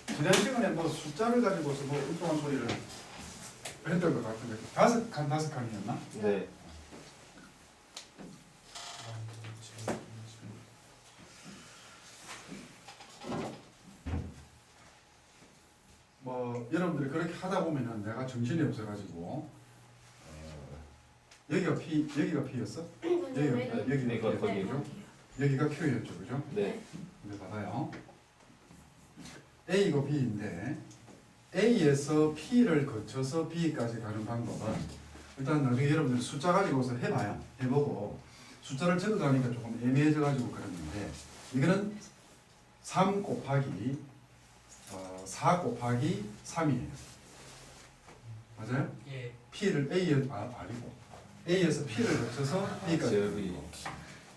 지난 시간에 뭐 숫자를 가지고서 뭐 엉뚱한 소리를 했던 것 같은데 다섯 칸이었나? 네. 뭐 여러분들이 그렇게 하다 보면은 내가 정신이 없어가지고 여기가 P였어? 여기가 여기가 P였죠? 거기죠? 여기가 Q였죠, 그죠? 네. 근데 봐봐요. A고 B인데 A에서 P를 거쳐서 B까지 가는 방법은 일단 나중에 여러분들 숫자 가지고서 해보고 숫자를 적어가니까 조금 애매해져가지고 그랬는데 이거는 3 곱하기 4 곱하기 3이에요. 맞아요? 예. P를 아니고 A에서 P를 거쳐서 B까지 가는 거.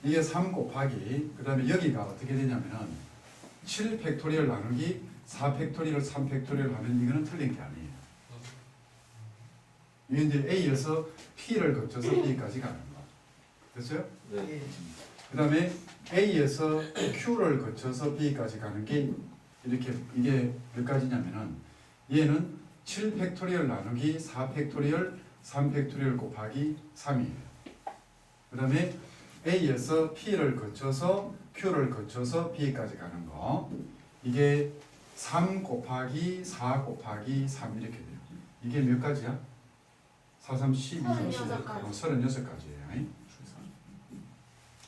이게 3 곱하기 그 다음에 여기가 어떻게 되냐면은 7 팩토리얼 나누기 4 팩토리얼 3 팩토리얼 하면 이거는 틀린 게 아니에요. 이게 이제 A에서 P를 거쳐서 B까지 가는 거. 됐어요? 네. 그 다음에 A에서 Q를 거쳐서 B까지 가는 게 이렇게 이게 몇 가지냐면은 얘는 7 팩토리얼 나누기 4 팩토리얼 3 팩토리얼 곱하기 3이에요. 그 다음에 A에서 P를 거쳐서 Q를 거쳐서 B까지 가는 거 이게 3 곱하기 4 곱하기 3 이렇게 돼요. 이게 몇 가지야? 4, 3, 12, 36가지예요.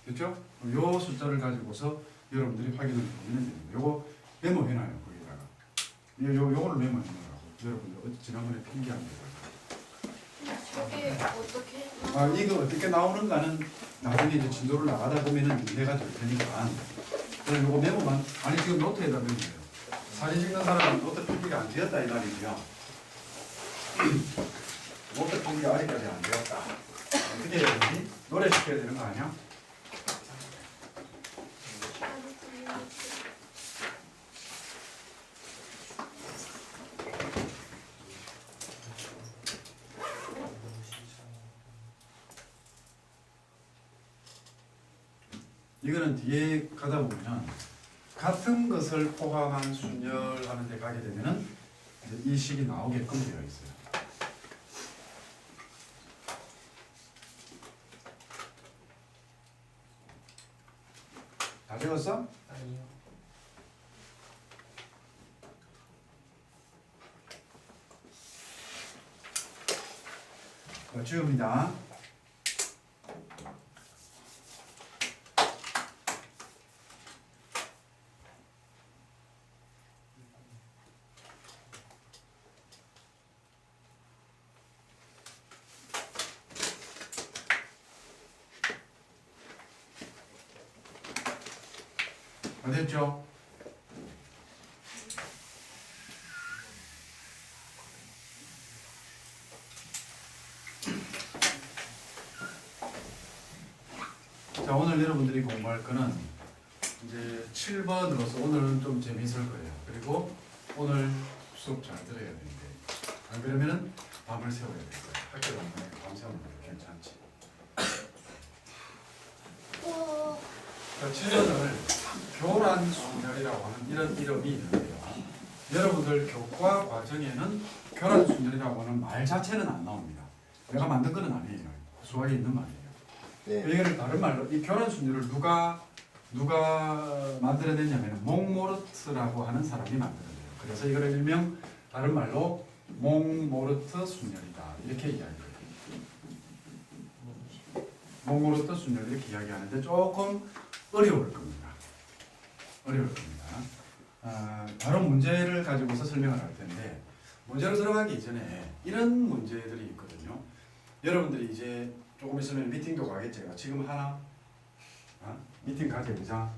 됐죠? 요 숫자를 가지고서 여러분들이 확인을 해보면 됩니다. 요거 메모해놔요. 거기다가 요거를 메모해놓으라고 여러분들 지난번에 필기한 거예요. 저게 어떻게? 이거 어떻게 나오는가는 나중에 이제 진도를 나가다 보면은 이해가 될 테니까 그럼 요거 메모만 지금 노트에다 메모해요. 사진 찍는 사람은 노트 필기가 안 되었다 이 말이죠. 노트 필기가 아직까지 안 되었다. 어떻게 해야 되지? 노래 시켜야 되는 거 아니야? 이거는 뒤에 가다 보면 같은 것을 포함한 순열하는 데 가게 되면은 이제 이 식이 나오게끔 되어 있어요. 다 적었어? 아니요. 지웁니다. 됐죠? 자, 오늘 여러분들이 공부할 거는 이제 7번으로서 오늘은 좀 재미있을 거예요. 그리고 오늘 수업 잘 들어야 되는데 안 그러면은 밤을 새워야 될 거예요. 학교 가면 밤 새우는 거 괜찮지? 자, 7번을 교란 순열이라고 하는 이런 이름이 있는데요. 여러분들 교과 과정에는 교란 순열이라고 하는 말 자체는 안 나옵니다. 내가 만든 거는 아니에요. 수학에 있는 말이에요. 네. 이거를 다른 말로 이 교란 순열을 누가 만들어냈냐면 몽모르트라고 하는 사람이 만들어내요. 그래서 이거를 일명 다른 말로 몽모르트 순열이다 이렇게 이야기해요. 몽모르트 순열 이렇게 이야기하는데 조금 어려울 겁니다. 바로 문제를 가지고서 설명을 할 텐데 문제로 들어가기 전에 이런 문제들이 있거든요. 여러분들이 이제 조금 있으면 미팅도 가겠죠. 지금 하나 미팅 가자 그자.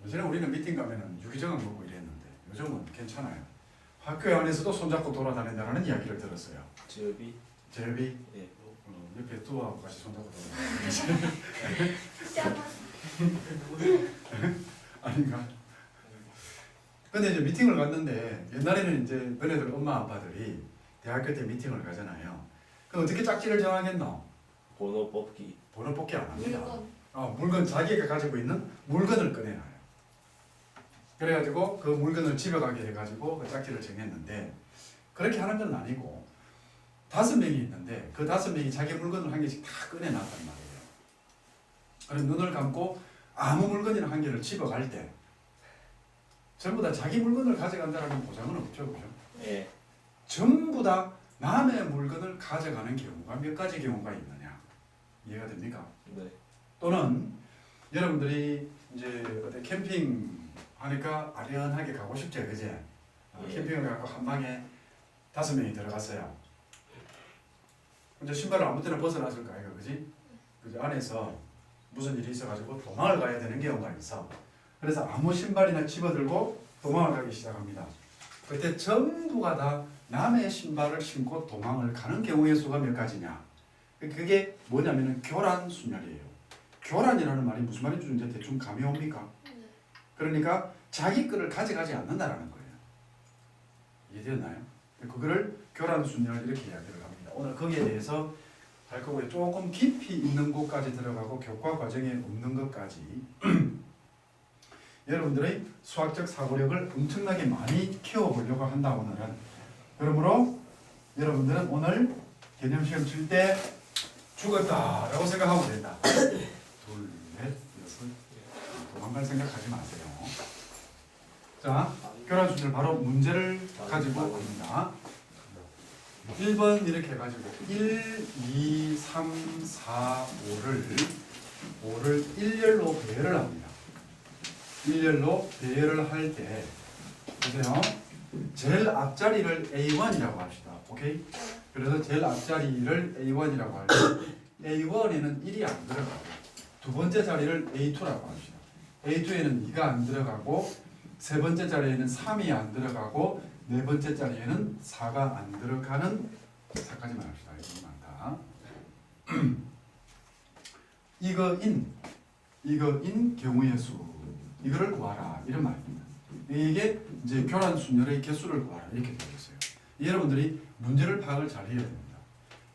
예전에 우리는 미팅 가면은 유기적은 먹고 이랬는데 요즘은 괜찮아요. 학교 안에서도 손잡고 돌아다닌다는 이야기를 들었어요. 제비. 제비 예. 옆에 뚜하고 같이 손잡고 돌아다니는 아닌가? 근데 이제 미팅을 갔는데 옛날에는 이제 너네들 엄마 아빠들이 대학교 때 미팅을 가잖아요. 그럼 어떻게 짝지를 정하겠노? 번호 뽑기. 번호 뽑기 안 합니다. 물건. 물건 자기가 가지고 있는 물건을 꺼내놔요. 그래가지고 그 물건을 집어가게 해가지고 그 짝지를 정했는데 그렇게 하는 건 아니고 5명이 있는데 그 5명이 자기 물건을 한 개씩 다 꺼내놨단 말이에요. 그럼 눈을 감고 아무 물건이나 한 개를 집어갈 때 전부 다 자기 물건을 가져간다는 보장은 없죠. 그죠? 예. 전부 다 남의 물건을 가져가는 경우가 몇 가지 경우가 있느냐. 이해가 됩니까? 네. 또는 여러분들이 이제 어디 캠핑 하니까 아련하게 가고 싶죠. 그제? 예. 캠핑을 가고 한 방에 5명이 들어갔어요. 근데 신발을 아무 때나 벗어놨을 거 아이가, 그지? 그지? 안에서 무슨 일이 있어가지고 도망을 가야 되는 경우가 있어. 그래서 아무 신발이나 집어들고 도망을 가기 시작합니다. 그때 전부가 다 남의 신발을 신고 도망을 가는 경우의 수가 몇 가지냐? 그게 뭐냐면은 교란순열이에요. 교란이라는 말이 무슨 말인지 이제 대충 감이 옵니까? 그러니까 자기 거를 가져가지 않는다라는 거예요. 이해되나요? 그거를 교란순열 이렇게 이야기를 합니다. 오늘 거기에 대해서 할 거고요. 조금 깊이 있는 곳까지 들어가고 교과 과정에 없는 것까지 여러분들의 수학적 사고력을 엄청나게 많이 키워보려고 한다 오늘은. 그러므로 여러분들은 오늘 개념시험 칠 때 죽었다라고 생각하면 된다. 둘, 넷, 여섯. 도망갈 생각하지 마세요. 자, 교란순열 바로 문제를 가지고 갑니다. 1번 이렇게 해가지고 1, 2, 3, 4, 5를 일렬로 배열을 합니다. 일렬로 배열을 할 때 보세요. 제일 앞자리를 A1이라고 합시다. 오케이? 그래서 제일 앞자리를 A1이라고 할 때 A1에는 1이 안 들어가고 두 번째 자리를 A2라고 합시다. A2에는 2가 안 들어가고 세 번째 자리에는 3이 안 들어가고 네 번째 자리에는 4가 안 들어가는 4까지만 합시다. 이거 많다. 이거인 경우의 수 이거를 구하라 이런 말입니다. 이게 이제 교란순열의 개수를 구하라 이렇게 되어 있어요. 여러분들이 문제를 파악을 잘 해야 됩니다.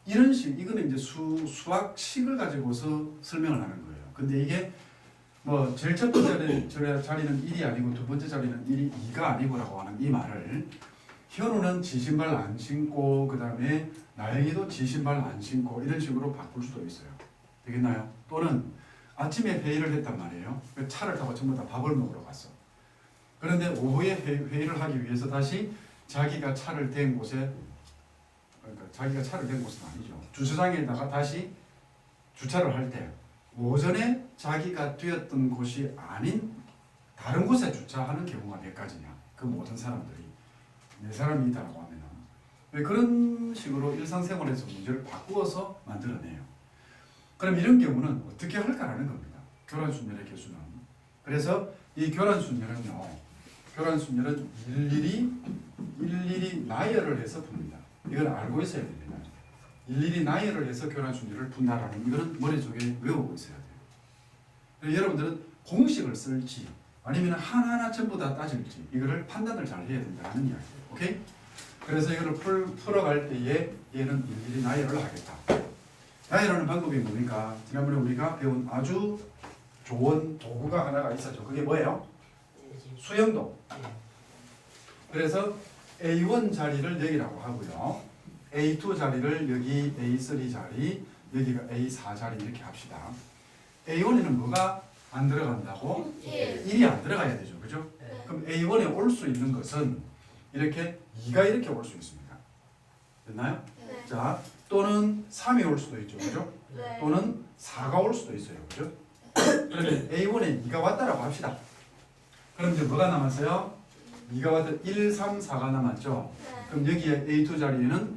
이런 식 이거는 이제 수학식을 가지고서 설명을 하는 거예요. 근데 이게 뭐 제일 첫 번째 자리는 1이 아니고 두 번째 자리는 1이 2가 아니고라고 하는 이 말을 현우는 지신발 안 신고 그 다음에 나영이도 지신발 안 신고 이런 식으로 바꿀 수도 있어요. 되겠나요? 또는 아침에 회의를 했단 말이에요. 차를 타고 전부 다 밥을 먹으러 갔어. 그런데 오후에 회의를 하기 위해서 다시 자기가 차를 댄 곳에 그러니까 자기가 차를 댄 곳은 아니죠. 주차장에다가 다시 주차를 할 때 오전에 자기가 뛰었던 곳이 아닌 다른 곳에 주차하는 경우가 몇 가지냐. 그 모든 사람들이 네 사람이 있다고 하면은 왜 그런 식으로 일상생활에서 문제를 바꾸어서 만들어내요. 그럼 이런 경우는 어떻게 할까라는 겁니다. 교란순열의 개수는. 그래서 이 교란순열은요. 교란순열은 일일이 나열을 해서 풉니다. 이걸 알고 있어야 됩니다. 일일이 나열을 해서 교란순열을 푼다라는 이거는 머릿속에 외우고 있어야 돼요. 여러분들은 공식을 쓸지 아니면 하나하나 전부 다 따질지 이거를 판단을 잘 해야 된다는 이야기예요. 오케이? 그래서 이거를 풀어갈 때에 얘는 일일이 나열을 하겠다. 나열하는 방법이 뭡니까? 지난번에 우리가 배운 아주 좋은 도구가 하나가 있었죠. 그게 뭐예요? 수영도. 그래서 A1 자리를 여기라고 하고요. A2 자리를 여기 A3 자리, 여기가 A4 자리 이렇게 합시다. A1에는 뭐가 안 들어간다고? 1이 안 들어가야 되죠. 그죠? 그럼 A1에 올 수 있는 것은 이렇게 2가 이렇게 올 수 있습니다. 됐나요? 네. 자, 또는 3이 올 수도 있죠. 그죠? 네. 또는 4가 올 수도 있어요. 그죠? 그러면 A1에 2가 왔다라고 합시다. 그럼 이제 뭐가 남았어요? 2가 왔다 1, 3, 4가 남았죠. 네. 그럼 여기에 A2 자리에는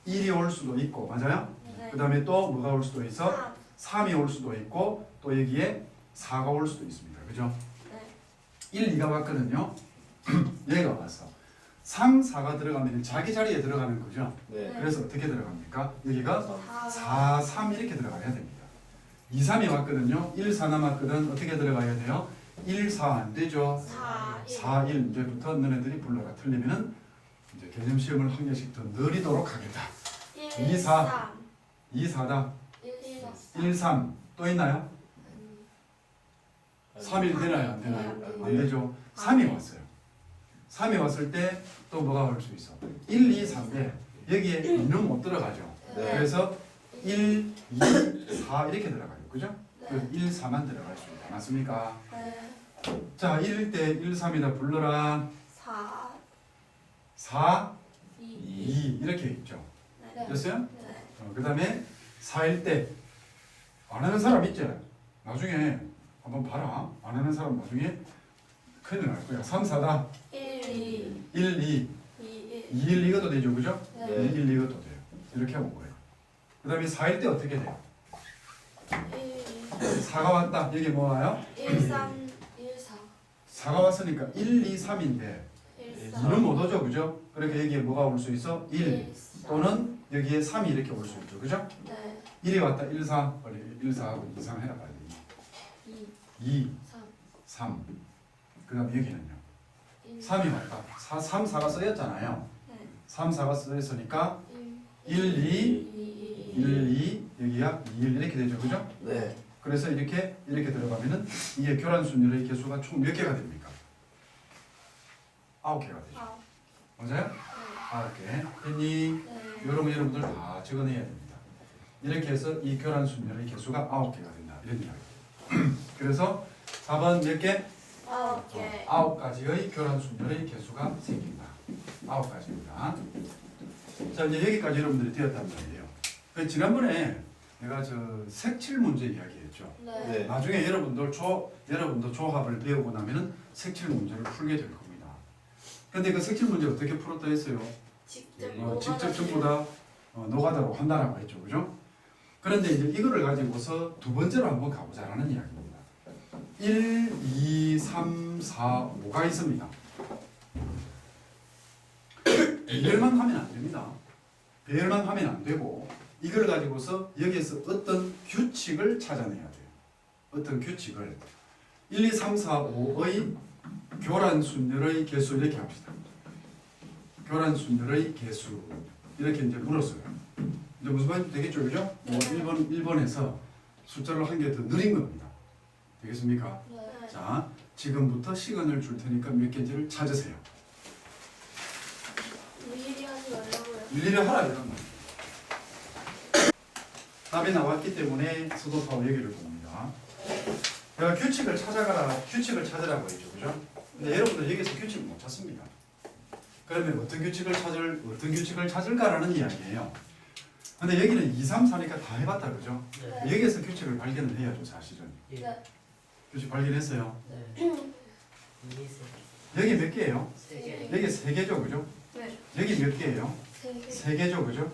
1이 올 수도 있고 맞아요? 네. 그 다음에 또 뭐가 올 수도 있어? 3. 3이 올 수도 있고 또 여기에 4가 올 수도 있습니다. 그죠? 네. 1, 2가 왔거든요. 얘가 왔어. 3, 4가 들어가면 자기 자리에 들어가는 거죠. 네. 그래서 어떻게 들어갑니까? 여기가 4. 4, 3 이렇게 들어가야 됩니다. 2, 3이 왔거든요. 1, 4 남았거든. 어떻게 들어가야 돼요? 1, 4 안 되죠. 4. 4, 1 이제부터 너네들이 불러가 틀리면은 이제 개념 시험을 한 개씩 더 늘리도록 하겠다. 2, 4. 2, 4다. 1, 1, 3. 또 있나요? 3일 되나요? 안 되나요? 네. 안 되죠. 3이 왔어요. 3이 왔을 때 또 뭐가 올 수 있어? 1, 2, 3인데 여기에 2는 못 들어가죠. 네. 그래서 1, 2, 4 이렇게 들어가요. 그죠? 그래서 1, 4만 들어갈 수 있다. 맞습니까? 네. 자, 1일 때 1, 3이다 불러라. 4, 4, 2, 2 이렇게 있죠. 네. 됐어요? 네. 그 다음에 4일 때 안 하는 사람 있지? 나중에 한번 봐라. 안 하는 사람 나중에 큰일 날 거야. 3, 4다. 1, 2, 1, 2, 2, 1. 2, 1 이것도 되죠. 그죠? 네. 2, 1 이것도 돼요. 이렇게 하면 거예요. 그 다음에 4일 때 어떻게 돼요? 1, 4가 왔다. 여기 뭐 와요? 1, 3, 1, 4. 4가 왔으니까 1, 2, 3인데 1, 4. 2는 못 오죠. 그죠? 그러니까 여기에 뭐가 올 수 있어? 1 1, 4. 또는 여기에 3이 이렇게 올 수 있죠. 그죠? 네. 1이 왔다. 1, 4. 빨리 1, 4 하고 2, 3 해라 빨리. 2, 2, 3, 3. 그 다음 여기는요. 1, 3이 왔다. 3, 4가 쓰였잖아요. 네. 3, 4가 쓰였으니까 1, 1, 2, 2, 1, 2, 여기가 2, 1 이렇게 되죠. 그죠? 네. 그래서 이렇게 들어가면은 이게 교란 순열의 개수가 총 몇 개가 됩니까? 9개가 되죠. 9. 맞아요? 네. 9개. 됐니? 네. 이런 거 여러분들 다 적어내야 됩니다. 이렇게 해서 이 교란 순열의 개수가 9개가 된다. 이런 이야기. 그래서 4번 몇 개? 9개. 9가지의 교란 순열의 개수가 생긴다. 9가지입니다. 자, 이제 여기까지 여러분들이 되었단 말이에요. 그 지난번에 내가 저 색칠 문제 이야기했죠. 네. 네. 나중에 여러분도 조합을 배우고 나면은 색칠 문제를 풀게 될 겁니다. 근데 그 색칠 문제 어떻게 풀었다 했어요? 직접 전부 다 노가다로 한다라고 했죠. 그죠? 그런데 이제 이거를 가지고서 두 번째로 한번 가보자라는 이야기입니다. 1, 2, 3, 4, 5가 있습니다. 배열만 하면 안 됩니다. 배열만 하면 안 되고 이걸 가지고서 여기에서 어떤 규칙을 찾아내야 돼요. 어떤 규칙을 1, 2, 3, 4, 5의 교란 순열의 개수 이렇게 합시다. 교란 순열의 개수 이렇게 이제 물었어요. 이제 무슨 말인지 되겠죠, 그죠? 네. 1번에서 숫자를 한 개 더 늘린 겁니다. 되겠습니까? 네. 자, 지금부터 시간을 줄 테니까 몇 개인지를 찾으세요. 일일이 하지 말라고요. 일일이 하라 이런 거. 답이 나왔기 때문에 수도파워 얘기를 봅니다. 제가 규칙을 찾으라고 했죠, 그죠? 근데 여러분들 여기서 규칙을 못 찾습니다. 그러면 어떤 규칙을 찾을까라는 이야기예요. 근데 여기는 2, 3, 4니까 다 해봤다, 그죠? 네. 여기에서 규칙을 발견을 해야죠, 사실은. 네. 규칙 발견했어요. 네. 여기 몇 개예요? 3개. 여기 3개죠, 그죠? 네. 여기 몇 개예요? 3개. 3개죠, 그죠?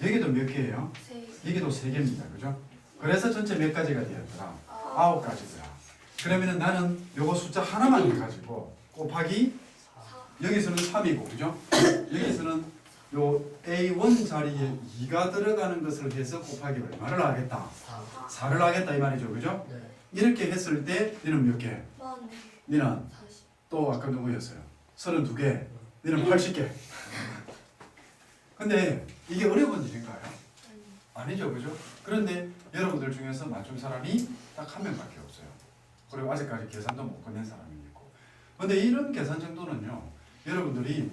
여기도 몇 개예요? 3개. 여기도 3개입니다, 그죠? 그래서 전체 몇 가지가 되었더라? 9. 9가지더라. 그러면은 나는 요거 숫자 하나만 가지고 곱하기 4. 여기서는 3이고, 그죠? 여기서는 요 A1 자리에 2가 들어가는 것을 해서 곱하기 얼마를 하겠다? 4. 4를 하겠다 이 말이죠, 그죠? 네. 이렇게 했을 때 너는 몇 개? 만. 너는 40. 또 아까 누구였어요? 32개. 너는 80개. 근데 이게 어려운 일인가요? 아니죠, 그죠? 그런데 여러분들 중에서 맞춘 사람이 딱 한 명밖에 없어요. 그리고 아직까지 계산도 못 끝낸 사람이 있고. 근데 이런 계산 정도는요, 여러분들이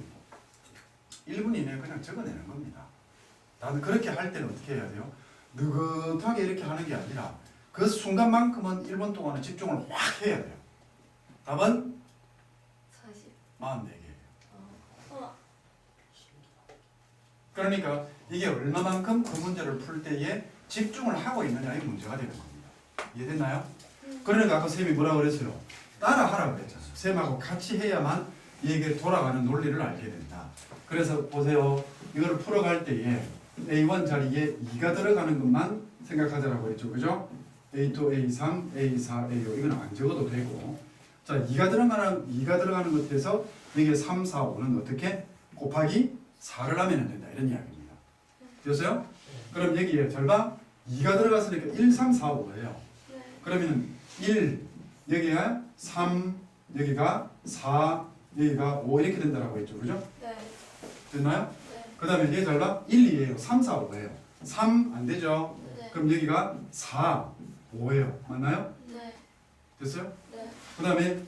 1분 이내에 그냥 적어내는 겁니다. 나는 그렇게 할 때는 어떻게 해야 돼요? 느긋하게 이렇게 하는 게 아니라 그 순간만큼은 1분 동안은 집중을 확 해야 돼요. 답은 40. 44개예요. 그러니까 이게 얼마만큼 그 문제를 풀 때에 집중을 하고 있느냐의 문제가 되는 겁니다. 이해됐나요? 그러니까 아까 쌤이 뭐라고 그랬어요? 따라하라고 그랬잖아요. 쌤하고 같이 해야만 이게 돌아가는 논리를 알게 된다. 그래서 보세요. 이걸 풀어갈 때에 A1 자리에 2가 들어가는 것만 생각하자라고 했죠. 그죠? A2, A3, A4, A5 이건 안 적어도 되고, 자 2가 들어가는 것에서 여기 3, 4, 5는 어떻게? 곱하기 4를 하면 된다. 이런 이야기입니다. 됐어요? 그럼 여기에 잘 봐. 2가 들어갔으니까 1, 3, 4, 5예요. 네. 그러면 1, 여기가 3, 여기가 4, 여기가 5 이렇게 된다라고 했죠. 그죠? 네. 됐나요? 네. 그 다음에 여기 잘 봐. 1, 2예요. 3, 4, 5예요. 3 안 되죠? 네. 그럼 여기가 4, 5예요. 맞나요? 네. 됐어요? 네. 그 다음에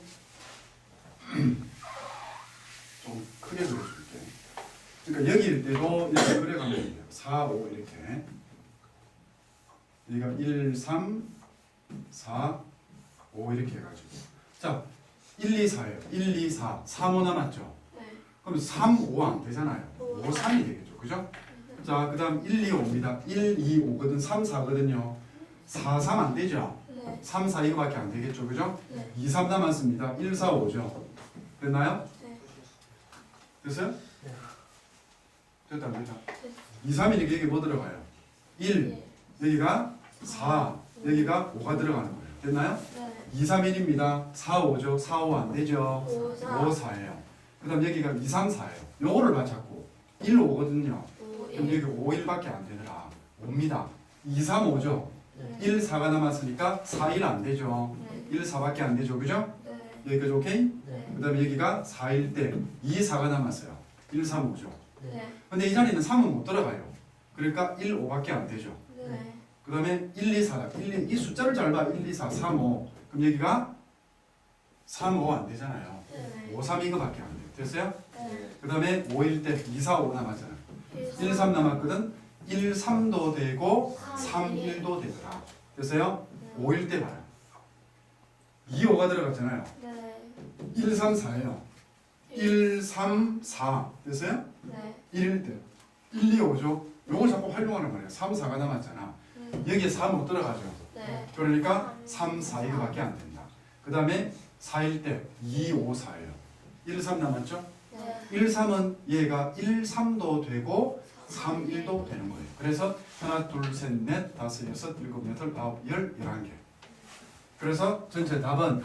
좀 크게 그려줄게. 그러니까 여기일 때도 이렇게 그려가면 돼요. 4, 5 이렇게. 여기가 1, 3, 4, 5 이렇게 해가지고. 자, 1, 2, 4예요. 1, 2, 4, 3, 5 남았죠? 네. 그럼 3, 5 안 되잖아요. 오, 5, 3이 되겠죠. 그죠? 자, 그 다음 1, 2, 5입니다. 1, 2, 5거든 3, 4거든요. 4, 3 안 되죠? 네. 3, 4 이거밖에 안 되겠죠. 그죠? 네. 2, 3 남았습니다. 1, 4, 5죠. 됐나요? 네. 됐어요? 네. 됐다 안 됐다? 네. 2, 3이니까 여기 뭐 들어가요? 1, 네. 여기가 4, 여기가 5가 들어가는 거예요. 됐나요? 네. 2, 3, 1입니다. 4, 5죠. 4, 5 안 되죠? 5, 4. 5, 4예요. 그 다음 여기가 2, 3, 4예요. 요거를 봐 자꾸. 1, 5거든요. 5, 그럼 1. 여기 5, 1밖에 안 되더라. 5입니다. 2, 3, 5죠. 네. 1, 4가 남았으니까 4, 1 안 되죠. 네. 1, 4밖에 안 되죠. 그죠? 네. 여기까지 오케이? 네. 그 다음에 여기가 4일 때 2, 4가 남았어요. 1, 3, 5죠. 네. 근데 이 자리는 3은 못 들어가요. 그러니까 1, 5밖에 안 되죠. 네. 그 다음에 1, 2, 4. 1, 2, 이 숫자를 잘 봐. 1, 2, 4, 3, 5. 그럼 여기가 3, 5 안 되잖아요. 네. 5, 3 이거밖에 안 돼요. 됐어요? 네. 그 다음에 5일 때 2, 4, 5 남았잖아요. 1, 3 3. 남았거든. 1, 3도 되고 3, 1도 되더라. 됐어요? 5일 때 봐요. 2, 5가 들어갔잖아요. 네. 1, 3, 4예요. 1, 3, 4. 됐어요? 네. 1일 때. 1, 2, 5죠. 요걸 자꾸 활용하는 거예요. 3, 4가 남았잖아. 여기에 4 못 들어가죠. 네. 그러니까 3, 4 이거밖에 안 된다. 그 다음에 4일 때 2, 5, 4예요. 1, 3 남았죠? 네. 1, 3은 얘가 1, 3도 되고 3, 1도 되는 거예요. 그래서 하나, 둘, 셋, 넷, 다섯, 여섯, 일곱, 여덟, 아홉, 열, 11개. 그래서 전체 답은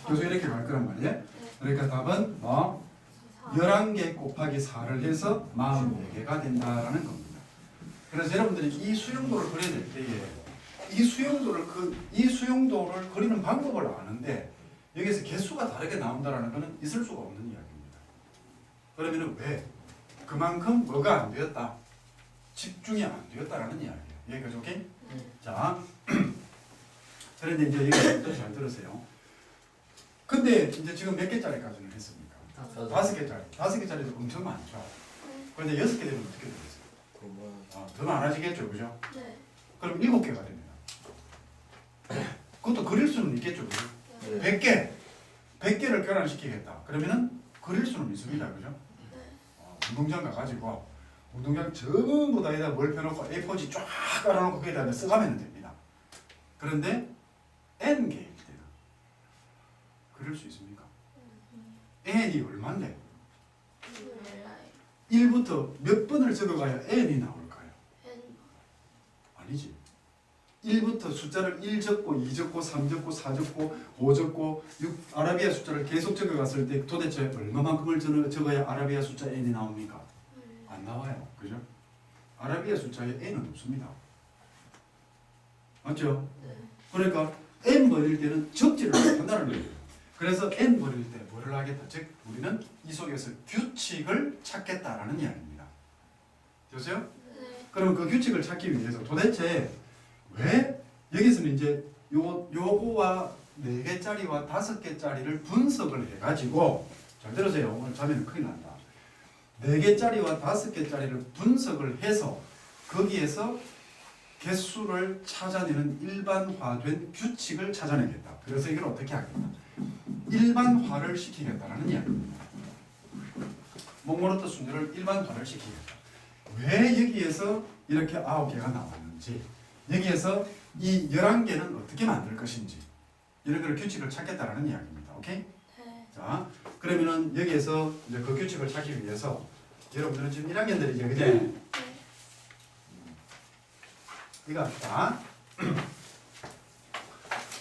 교수 이렇게 갈 거란 말이에요. 그러니까 답은 11개 곱하기 4를 해서 44개가 된다라는 겁니다. 그래서 여러분들이 이 수용도를 그려야 될 때에 이 수용도를 그리는 방법을 아는데 여기서 개수가 다르게 나온다라는 것은 있을 수가 없는 이야기입니다. 그러면은 왜? 그만큼 뭐가 안 되었다? 집중이 안 되었다라는 이야기예요. 여기까지 오케이? 자, 그런데 이제 여기부터 잘 들으세요. 근데 이제 지금 몇 개짜리까지는 했습니까? 5개짜리. 5개짜리도 엄청 많죠. 그런데 6개 되면 어떻게 되겠어요? 더 많아지겠죠, 그죠? 네. 그럼 7개가 됩니다. 그것도 그릴 수는 있겠죠, 그죠? 네. 100개, 100개를 교란시키겠다. 그러면은 그릴 수는 있습니다, 그죠? 운동장 가가지고 운동장 전부 다에다 뭘 펴놓고 A4지 쫙 깔아놓고 거기다 써가면 됩니다. 그런데 N개일 때는 그릴 수 있습니까? N이 얼마인데? 1부터 몇 번을 적어가야 N이 나올까요? 아니지. 1부터 숫자를 1 적고 2 적고 3 적고 4 적고 5 적고 6 아라비아 숫자를 계속 적어갔을 때 도대체 얼마만큼을 적어야 아라비아 숫자 N이 나옵니까? 안 나와요. 그죠? 아라비아 숫자에 N은 없습니다. 맞죠? 그러니까 N 버릴 때는 적지를 못한다는 거예요. 그래서 N 버릴 때 뭐를 하겠다? 즉 우리는 이 속에서 규칙을 찾겠다라는 이야기입니다. 되세요? 그러면 그 규칙을 찾기 위해서 도대체 왜 여기서는 이제 요거와 4개짜리와 5개짜리를 분석을 해가지고 잘 들으세요. 오늘 자면 큰일 난다. 4개짜리와 5개짜리를 분석을 해서 거기에서 개수를 찾아내는 일반화된 규칙을 찾아내겠다. 그래서 이걸 어떻게 하겠다? 일반화를 시키겠다라는 이야기입니다. 목모르트 순위를 일반화를 시키겠다. 왜 여기에서 이렇게 9개가 나왔는지, 여기에서 이 11개는 어떻게 만들 것인지 이런 걸 규칙을 찾겠다라는 이야기입니다. 오케이? 자, 그러면은 여기에서 이제 그 규칙을 찾기 위해서 여러분들은 지금 1학년들이죠, 그제? 이거 합시다.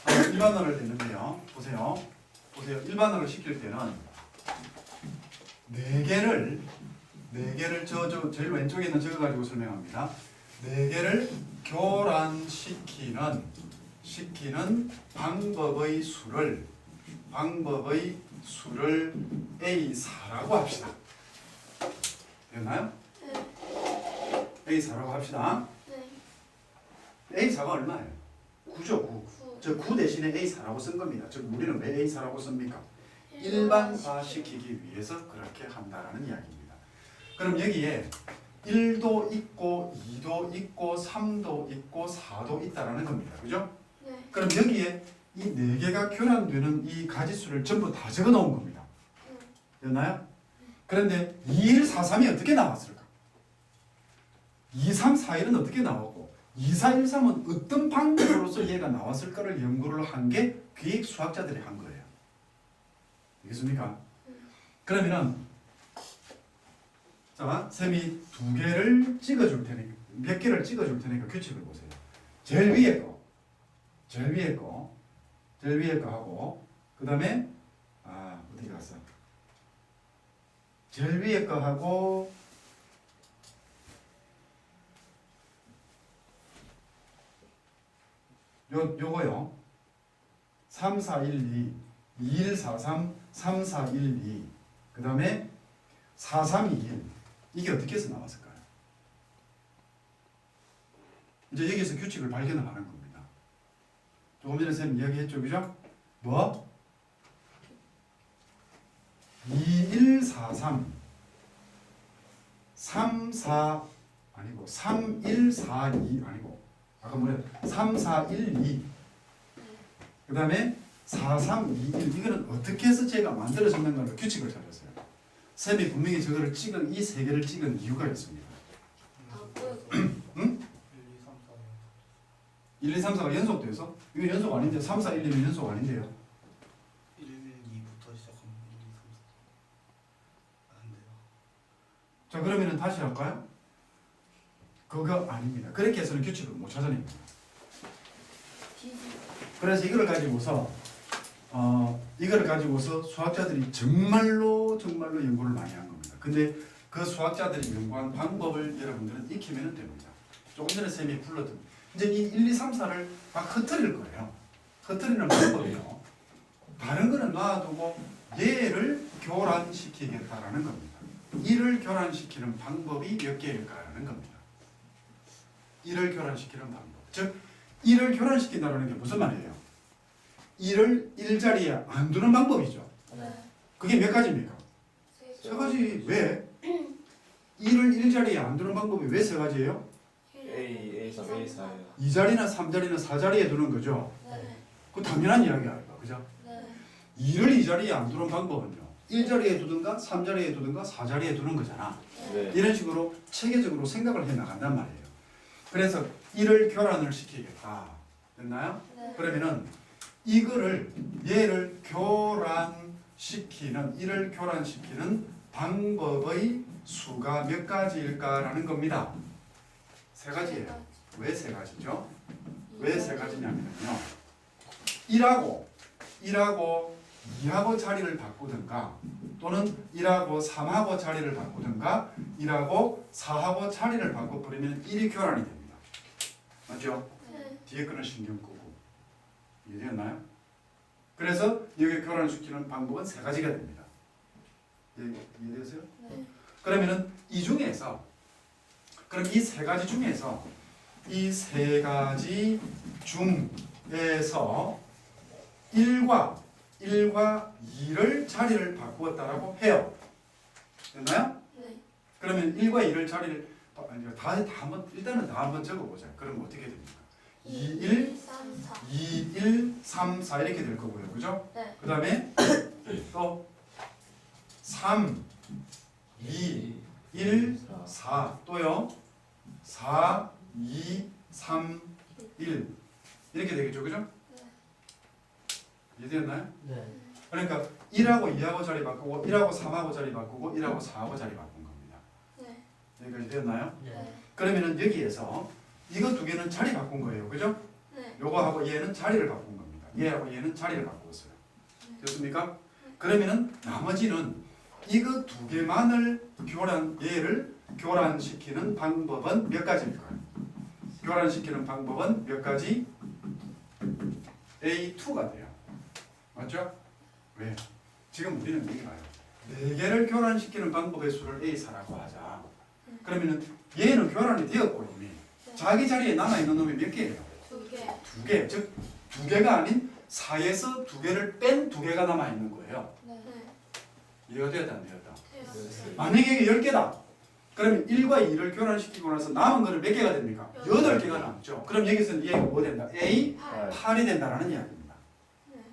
1반어를 냈는데요. 보세요. 보세요. 1반어를 시킬 때는 4개를 저 제일 왼쪽에 있는 저거 가지고 설명합니다. 4개를 교란시키는 방법의 수를 A4라고 합시다. 됐나요? A4라고 합시다. A4가 얼마예요? 9죠, 9. 저 9 대신에 A4라고 쓴 겁니다. 즉 우리는 왜 A4라고 씁니까? 일반화시키기 위해서 그렇게 한다라는 이야기입니다. 그럼 여기에 1도 있고 2도 있고 3도 있고 4도 있다라는 겁니다. 그죠? 네. 그럼 여기에 이 4개가 교란되는 이 가지수를 전부 다 적어 놓은 겁니다. 됐나요? 그런데 2, 1, 4, 3이 어떻게 나왔을까? 2, 3, 4, 1은 어떻게 나왔고 2, 4, 1, 3은 어떤 방법으로서 얘가 나왔을까를 연구를 한 게 기획 수학자들이 한 거예요. 알겠습니까? 그러면은 자, 쌤이 2개를 찍어줄 테니까 몇 개를 찍어줄 테니까 규칙을 보세요. 제일 위에 거 하고 그 다음에 어디 갔어? 제일 위에 거 하고 요거요. 3, 4, 1, 2, 2, 1, 4, 3, 3, 4, 1, 2. 그 다음에 4, 3, 2, 1. 이게 어떻게 해서 나왔을까요? 이제 여기서 규칙을 발견을 하는 겁니다. 조금 전에 쌤 이야기했죠, 그죠? 뭐? 2, 1, 4, 3, 3, 4 아니고 3, 1, 4, 2 아니고 아까 뭐래? 3, 4, 1, 2. 그 다음에 4, 3, 2, 1. 이거는 어떻게 해서 제가 만들어졌는가를 규칙을 찾았어요. 쌤이 분명히 저거를 찍은 이 세 개를 찍은 이유가 있습니다. 응? 1, 2, 3, 4가 연속돼서? 이거 연속 아닌데 3, 4, 1, 2는 연속 아닌데요. 1, 2부터 시작하면 1, 2, 3, 4 안 돼요. 자, 그러면은 다시 할까요? 그거 아닙니다. 그렇게 해서는 규칙을 못 찾아냅니다. 그래서 이거를 가지고서 수학자들이 정말로 연구를 많이 한 겁니다. 근데 그 수학자들이 연구한 방법을 여러분들은 익히면 됩니다. 조금 전에 쌤이 불렀던 이제 이 1, 2, 3, 4를 막 흩트릴 거예요. 흩트리는 방법이요. 다른 거는 놔두고 얘를 교란시키겠다라는 겁니다. 이를 교란시키는 방법이 몇 개일까라는 겁니다. 이를 교란시키는 방법. 즉 이를 교란시킨다는 게 무슨 말이에요? 이를 일자리에 안 두는 방법이죠. 그게 몇 가지입니까? 세 가지. 왜? 이를 일자리에 안 두는 방법이 왜 세 가지예요? A, A3, A4예요. 2자리나 3자리나 4자리에 두는 거죠. 네. 그 당연한 이야기야. 그죠? 네. 2를 2자리에 안 두는 방법은요. 1자리에 두든가 3자리에 두든가 4자리에 두는 거잖아. 네. 이런 식으로 체계적으로 생각을 해 나간단 말이에요. 그래서 이를 교란을 시키겠다. 됐나요? 네. 그러면은 이거를 얘를 교란시키는 이를 교란시키는 방법의 수가 몇 가지일까라는 겁니다. 세 가지예요. 왜 세 가지죠? 왜 세 가지냐면요. 1하고 2하고 자리를 바꾸든가 또는 1하고 3하고 자리를 바꾸든가 1하고 4하고 자리를 바꿔버리면 1이 교란이 됩니다. 맞죠? 네. 뒤에 거는 신경 끄고. 이해되었나요? 그래서 여기 교란시키는 방법은 세 가지가 됩니다. 이해되세요? 네. 그러면은 이 중에서 그럼 이 세 가지 중에서 1과 2를 자리를 바꾸었다라고 해요. 됐나요? 네. 그러면 1과 2를 자리를 일단은 다 한번 적어보자. 그러면 어떻게 됩니까? 2, 1, 3, 4. 2, 1, 3, 4 이렇게 될 거고요. 그죠? 네. 그 다음에 또 3, 2, 1, 4 또요 4, 2, 3, 1 이렇게 되겠죠. 그죠? 네. 이해되었나요? 네. 그러니까 1하고 2하고 자리 바꾸고 1하고 3하고 자리 바꾸고 1하고 4하고 자리 바꾼 겁니다. 네. 여기까지 되었나요? 네. 그러면은 여기에서 이거 두 개는 자리 바꾼 거예요. 그죠? 네. 요거하고 얘는 자리를 바꾼 겁니다. 얘하고 얘는 자리를 바꾸었어요. 됐습니까? 그러면은 나머지는 이거 두 개만을 얘를 교란시키는 방법은 몇 가지일까요? 교란시키는 방법은 몇 가지? A2가 돼요. 맞죠? 왜? 지금 우리는 여기 봐요. 네 개를 교란시키는 방법의 수를 A4라고 하자. 그러면은 얘는 교란이 되었고 이미 자기 자리에 남아있는 놈이 몇 개예요? 2개. 두 개. 즉 두 개가 아닌 4에서 두 개를 뺀 두 개가 남아 있는 거예요. 네. 이해가 되었다 안 되었다? 되었어요. 만약에 이게 10개다. 그러면 1과 2를 교란시키고 나서 남은 거는 몇 개가 됩니까? 8개가 남죠. 그럼 여기서는 얘가 뭐 된다? A 8. 8이 된다라는 이야기입니다. 네.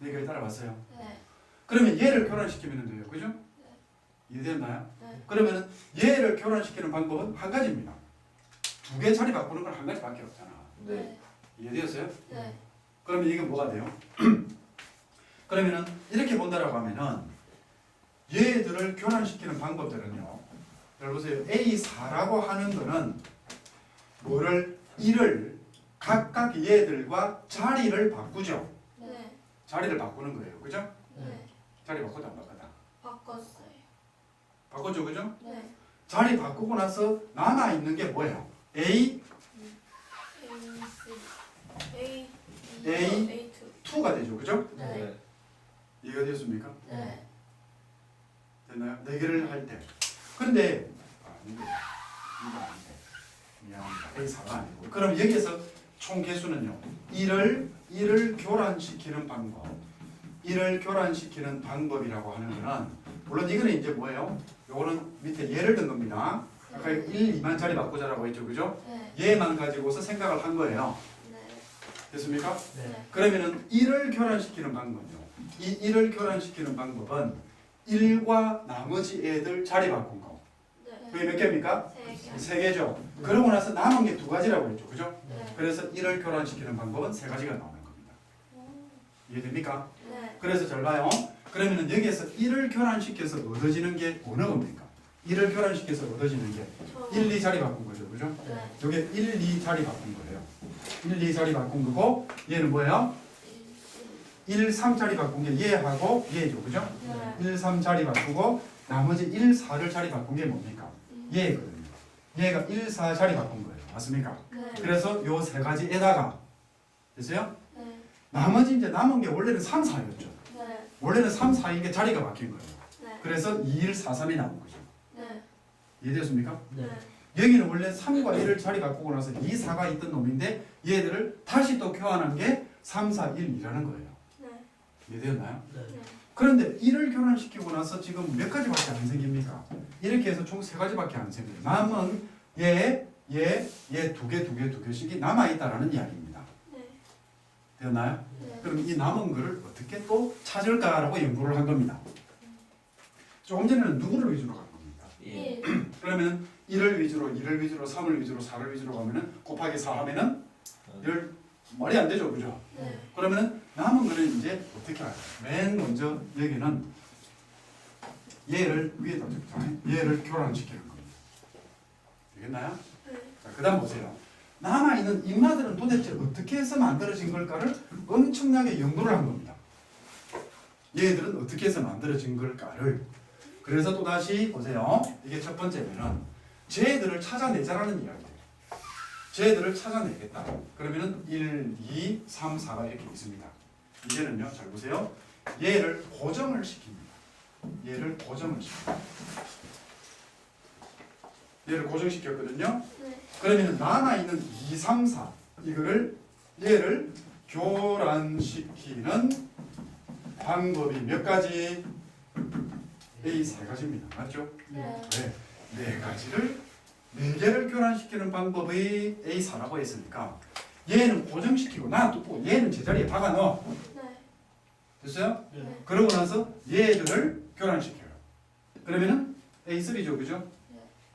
얘기를 따라봤어요. 네. 그러면 얘를 교란시키면 돼요. 그죠? 이해됐나요? 네. 그러면 얘를 교란시키는 방법은 한 가지입니다. 두 개 자리 바꾸는 건 한 가지밖에 없잖아. 네. 이해되었어요? 네. 그러면 이게 뭐가 돼요? 그러면은 이렇게 본다라고 하면은 얘들을 교란시키는 방법들은요. 잘 보세요. A4라고 하는 거는 뭐를 1을 각각 얘들과 자리를 바꾸죠. 네. 자리를 바꾸는 거예요. 그죠? 네. 자리 바꾸다 안 바꾸다. 바꿨어요. 바꾸죠. 그죠? 네. 자리 바꾸고 나서 남아 있는 게 뭐예요? A A A 2가 되죠. 그죠? 네. 이해가 되었습니까? 네. 됐나요? 4개를 할 때. 근데 아닌데 이거 아닌데 미안합니다. A4가 아니고 그럼 여기에서 총 개수는요. 1을 교란시키는 방법 1을 교란시키는 방법이라고 하는 거는 물론 이거는 이제 뭐예요? 요거는 밑에 예를 든 겁니다. 아까 1, 2만 자리 바꾸자라고 했죠. 그죠? 네. 얘만 가지고서 생각을 한 거예요. 네. 됐습니까? 네. 그러면은 1을 교란시키는 방법이요. 이 1을 교란시키는 방법은 1과 나머지 애들 자리 바꾼 거. 네. 그게 몇 개입니까? 3개. 3개죠. 그러고 나서 남은 게 2가지라고 했죠. 그죠? 네. 그래서 1을 교란시키는 방법은 3가지가 나오는 겁니다. 이해됩니까? 네. 그래서 잘 봐요. 그러면은 여기에서 1을 교란시켜서 얻어지는 게 어느 겁니까? 1을 교란시켜서 얻어지는 게 1, 2 자리 바꾼 거죠. 그죠? 네. 요게 1, 2 자리 바꾼 거예요. 1, 2 자리 바꾼 거고 얘는 뭐예요? 1, 3 자리 바꾼 게 얘하고 얘죠. 그죠? 네. 1, 3 자리 바꾸고 나머지 1, 4를 자리 바꾼 게 뭡니까? 얘거든요. 얘가 1, 4 자리 바꾼 거예요. 맞습니까? 네. 그래서 요 세 가지에다가 됐어요? 네. 나머지 이제 남은 게 원래는 3, 4였죠. 네. 원래는 3, 4인 게 자리가 바뀐 거예요. 네. 그래서 2, 1, 4, 3이 나온 거죠. 네. 이해됐습니까? 네. 여기는 원래 3과 1을 자리 바꾸고 나서 2, 4가 있던 놈인데 얘들을 다시 또 교환한 게 3, 4, 1, 2라는 거예요. 네. 이해되었나요? 네. 그런데 1을 교란시키고 나서 지금 몇 가지밖에 안 생깁니까? 이렇게 해서 총 3가지밖에 안 생겨요. 남은 얘 두 개씩이 남아있다라는 이야기입니다. 네. 되었나요? 네. 그럼 이 남은 거를 어떻게 또 찾을까라고 연구를 한 겁니다. 조금 전에는 누구를 위주로 간 겁니까? 1. 그러면 1을 위주로, 2를 위주로, 3을 위주로, 4를 위주로 가면은 곱하기 4 하면은 말이 안 되죠. 그죠? 네. 그러면은 남은 거는 이제 어떻게 할까요? 맨 먼저 여기는 얘를 위에다 적잖아요. 얘를 교란시키는 겁니다. 되겠나요? 네. 자, 그 다음 보세요. 남아있는 인마들은 도대체 어떻게 해서 만들어진 걸까를 엄청나게 연구를 한 겁니다. 얘들은 어떻게 해서 만들어진 걸까를. 그래서 또다시 보세요. 이게 첫 번째면은 쟤들을 찾아내자라는 이야기예요. 쟤들을 찾아내겠다. 그러면은 1, 2, 3, 4가 이렇게 있습니다. 이제는요, 잘 보세요. 얘를 고정을 시킵니다. 얘를 고정을 시킵니다. 얘를 고정시켰거든요. 네. 그러면 남아있는 2, 3, 4 얘를 교란시키는 방법이 몇 가지? A 3가지입니다. 맞죠? 네. 네 가지를 4개를 교란시키는 방법이 A4라고 했으니까 얘는 고정시키고 놔두고 얘는 제자리에 박아 넣어. 네. 됐어요? 네. 그러고 나서 얘들을 교란시켜요. 그러면은 A3죠. 그죠?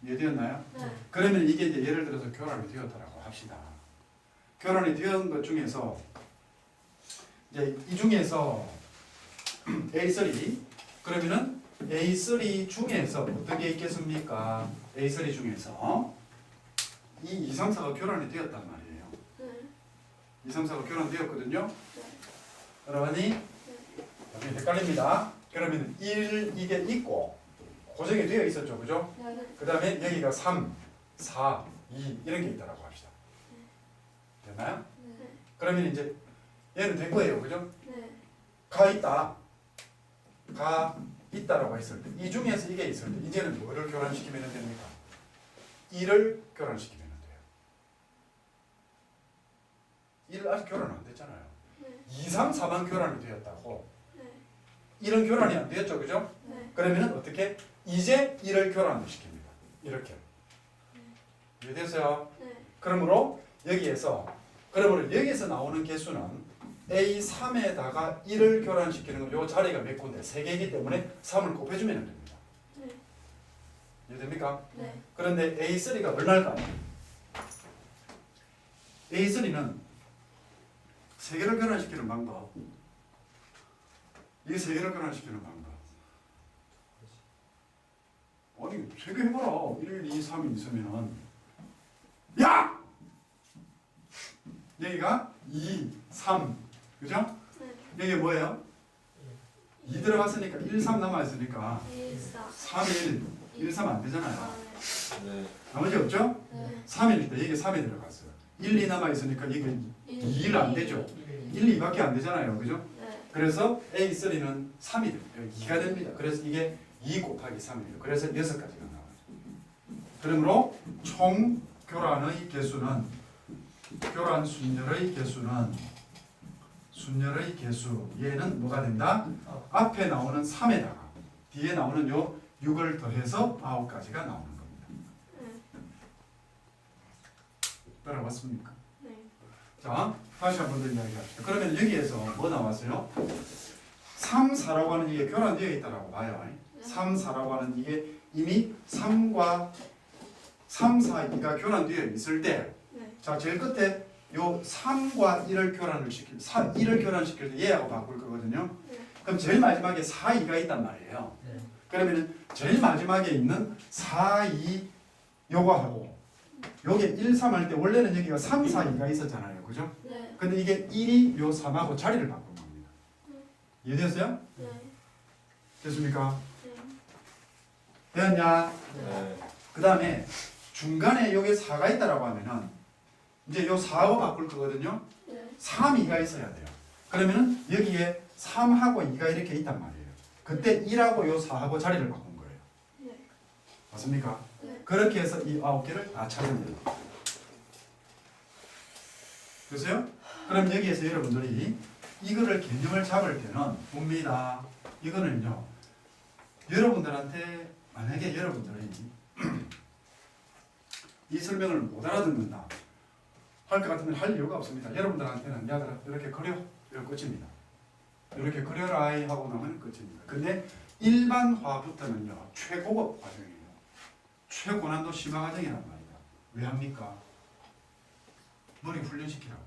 이해되었나요? 네. 그러면 이게 이제 예를 들어서 교란이 되었다라고 합시다. 교란이 되었던 것 중에서 이제 이 중에서 A3 그러면은 A3 중에서 어떤 게 있겠습니까? A3 중에서 이 2, 3, 4가 교란이 되었단 말이에요. 네. 2, 3, 4가 교란되었거든요. 네. 여러분이 헷갈립니다. 그러면 1 이게 있고 고정이 되어 있었죠. 그죠? 네. 그 다음에 여기가 3, 4, 2 이런 게 있다라고 합시다. 됐나요? 네. 그러면 이제 얘는 된 거예요. 그죠? 네. 가 있다라고 했을 때 이 중에서 이게 있을 때 이제는 뭐를 교란시키면 됩니까? 1을 교란시키면 돼요. 1을 아직 교란 안 됐잖아요. 네. 2, 3, 4만 교란이 되었다고. 네. 1은 교란이 안 되었죠, 그죠? 네. 그러면은 어떻게? 이제 1을 교란을 시킵니다. 이렇게. 이해됐어요? 네. 그러므로 여기에서 나오는 개수는 A3에다가 1을 교란시키는 건 요 자리가 몇 군데? 3개이기 때문에 3을 곱해주면 됩니다. 네. 이해됩니까? 네. 그런데 A3가 얼마일까요? A3는 3개를 교란시키는 방법. 이 3개를 교란시키는 방법. 아니 3개 해봐라. 1, 2, 3이 있으면은 야! 여기가 2, 3 그죠? 네. 여기 뭐예요? 2 들어갔으니까 1, 3 남아있으니까 1, 4. 3, 1, 1, 3 안 되잖아요. 아, 네. 나머지 없죠? 네. 3일 때 여기 3이 들어갔어요. 1, 2 남아있으니까 이게 2일 안 되죠. 1, 2밖에 안 되잖아요. 그죠? 네. 그래서 A3는 3이 됩니다. 2가 됩니다. 그래서 이게 2 곱하기 3이에요. 그래서 6가지가 나와요. 그러므로 총 교란의 개수는 순열의 개수 얘는 뭐가 된다? 앞에 나오는 3에다가 뒤에 나오는 요 6을 더해서 9가지가 나오는 겁니다. 네. 따라왔습니까? 네. 자, 다시 한 번 더 이야기합시다. 그러면 여기에서 뭐 나왔어요? 3, 4라고 하는 이게 교란되어 있다라고 봐요. 3, 4라고 하는 이게 이미 3과 3, 4, 2가 교란되어 있을 때 네. 자, 제일 끝에 요 3과 1을 교란시킬 때 얘하고 바꿀 거거든요. 네. 그럼 제일 마지막에 4, 2가 있단 말이에요. 그러면은 제일 마지막에 있는 4, 2 요거하고 요게 1, 3 할 때 원래는 여기가 3, 4, 2가 있었잖아요. 그죠? 네. 근데 이게 1이 요 3하고 자리를 바꾼 겁니다. 이해됐어요? 네. 됐습니까? 네. 되었냐? 네. 그 다음에 중간에 요게 4가 있다라고 하면은 이제 요 4하고 바꿀 거거든요. 네. 3, 2가 있어야 돼요. 그러면은 여기에 3하고 2가 이렇게 있단 말이에요. 그때 1하고 요 4하고 자리를 바꾼 거예요. 네. 맞습니까? 네. 그렇게 해서 이 9개를 다 찾으면 돼요. 그래서요? 그럼 여기에서 여러분들이 이거를 개념을 잡을 때는 봅니다. 이거는요. 여러분들한테 만약에 여러분들이 이 설명을 못 알아듣는다 할 것 같으면 할 이유가 없습니다. 여러분들한테는 야들아 이렇게 그려 이런 끝입니다. 이렇게 그려라 하고 나면 끝입니다. 근데 일반화부터는요 최고급 과정이에요. 최고난도 심화 과정이란 말이다. 왜 합니까? 머리 훈련시키라고.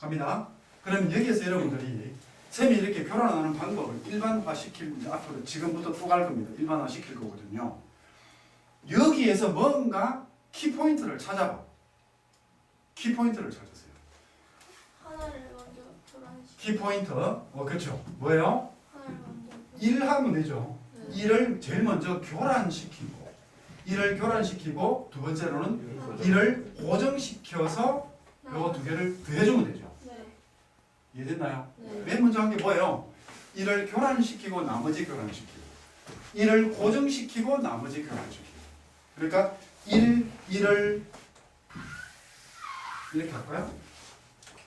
갑니다. 그럼 여기에서 여러분들이 쌤이 이렇게 교란하는 방법을 일반화시킬 이제 앞으로 지금부터 또 갈 겁니다. 일반화시킬 거거든요. 여기에서 뭔가 키포인트를 찾아봐. 키포인트를 찾으세요. 하나를 먼저 교란시키고 키포인트. 그렇죠. 뭐예요? 하나를 먼저 1 하면 되죠. 네. 1을 제일 먼저 교란시키고 1을 교란시키고 두 번째로는 1을 고정시켜서 요거 두 개를 더해주면 되죠. 네. 이해됐나요? 네. 맨 먼저 한 게 뭐예요? 1을 교란시키고 나머지 교란시키고 1을 고정시키고 나머지 교란시키고 그러니까 1을 이렇게 할까요?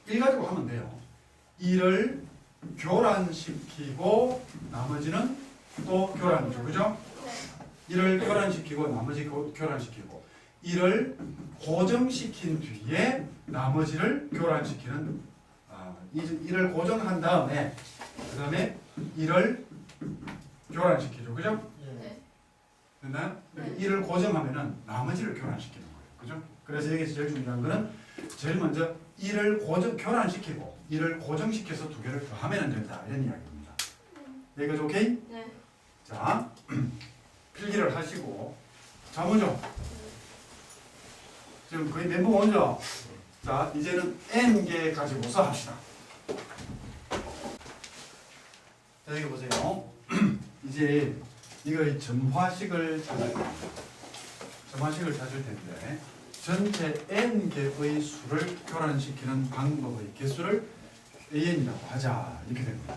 1 가지고 하면 돼요. 1을 교란시키고 나머지는 또 교란이죠. 그죠? 네. 1을 교란시키고 나머지 교란시키고 1을 고정시킨 뒤에 나머지를 교란시키는 1을 고정한 다음에 그 다음에 1을 교란시키죠. 그죠? 네. 됐나요? 네. 1을 고정하면은 나머지를 교란시키는 거예요. 그죠? 그래서 여기서 제일 중요한 거는 제일 먼저 1을 교란시키고 1을 고정시켜서 두 개를 더하면 된다. 이런 이야기입니다. 여기까지 오케이? 네. 자, 필기를 하시고 자 먼저 지금 거의 멘붕 오죠? 자, 이제는 n개 가지고서 합시다. 자, 여기 보세요. 이제 이거 점화식을 찾을 텐데 점화식을 찾을 텐데 전체 n개의 수를 교란시키는 방법의 개수를 an이라고 하자 이렇게 됩니다.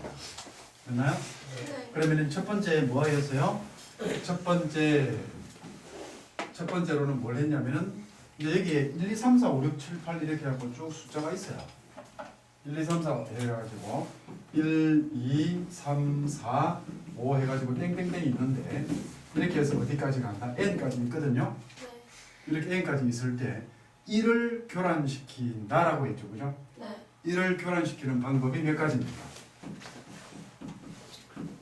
됐나요? 네. 그러면은 첫 번째 뭐였어요? 첫 번째로는 뭘 했냐면은 이제 여기에 1, 2, 3, 4, 5, 6, 7, 8 이렇게 하고 쭉 숫자가 있어요. 1, 2, 3, 4 해가지고 1, 2, 3, 4, 5 해가지고 땡땡땡이 있는데 이렇게 해서 어디까지 간다? n까지 있거든요. 네. 이렇게 n까지 있을 때 1을 교란시킨다라고 했죠, 그죠? 네. 1을 교란시키는 방법이 몇 가지입니까?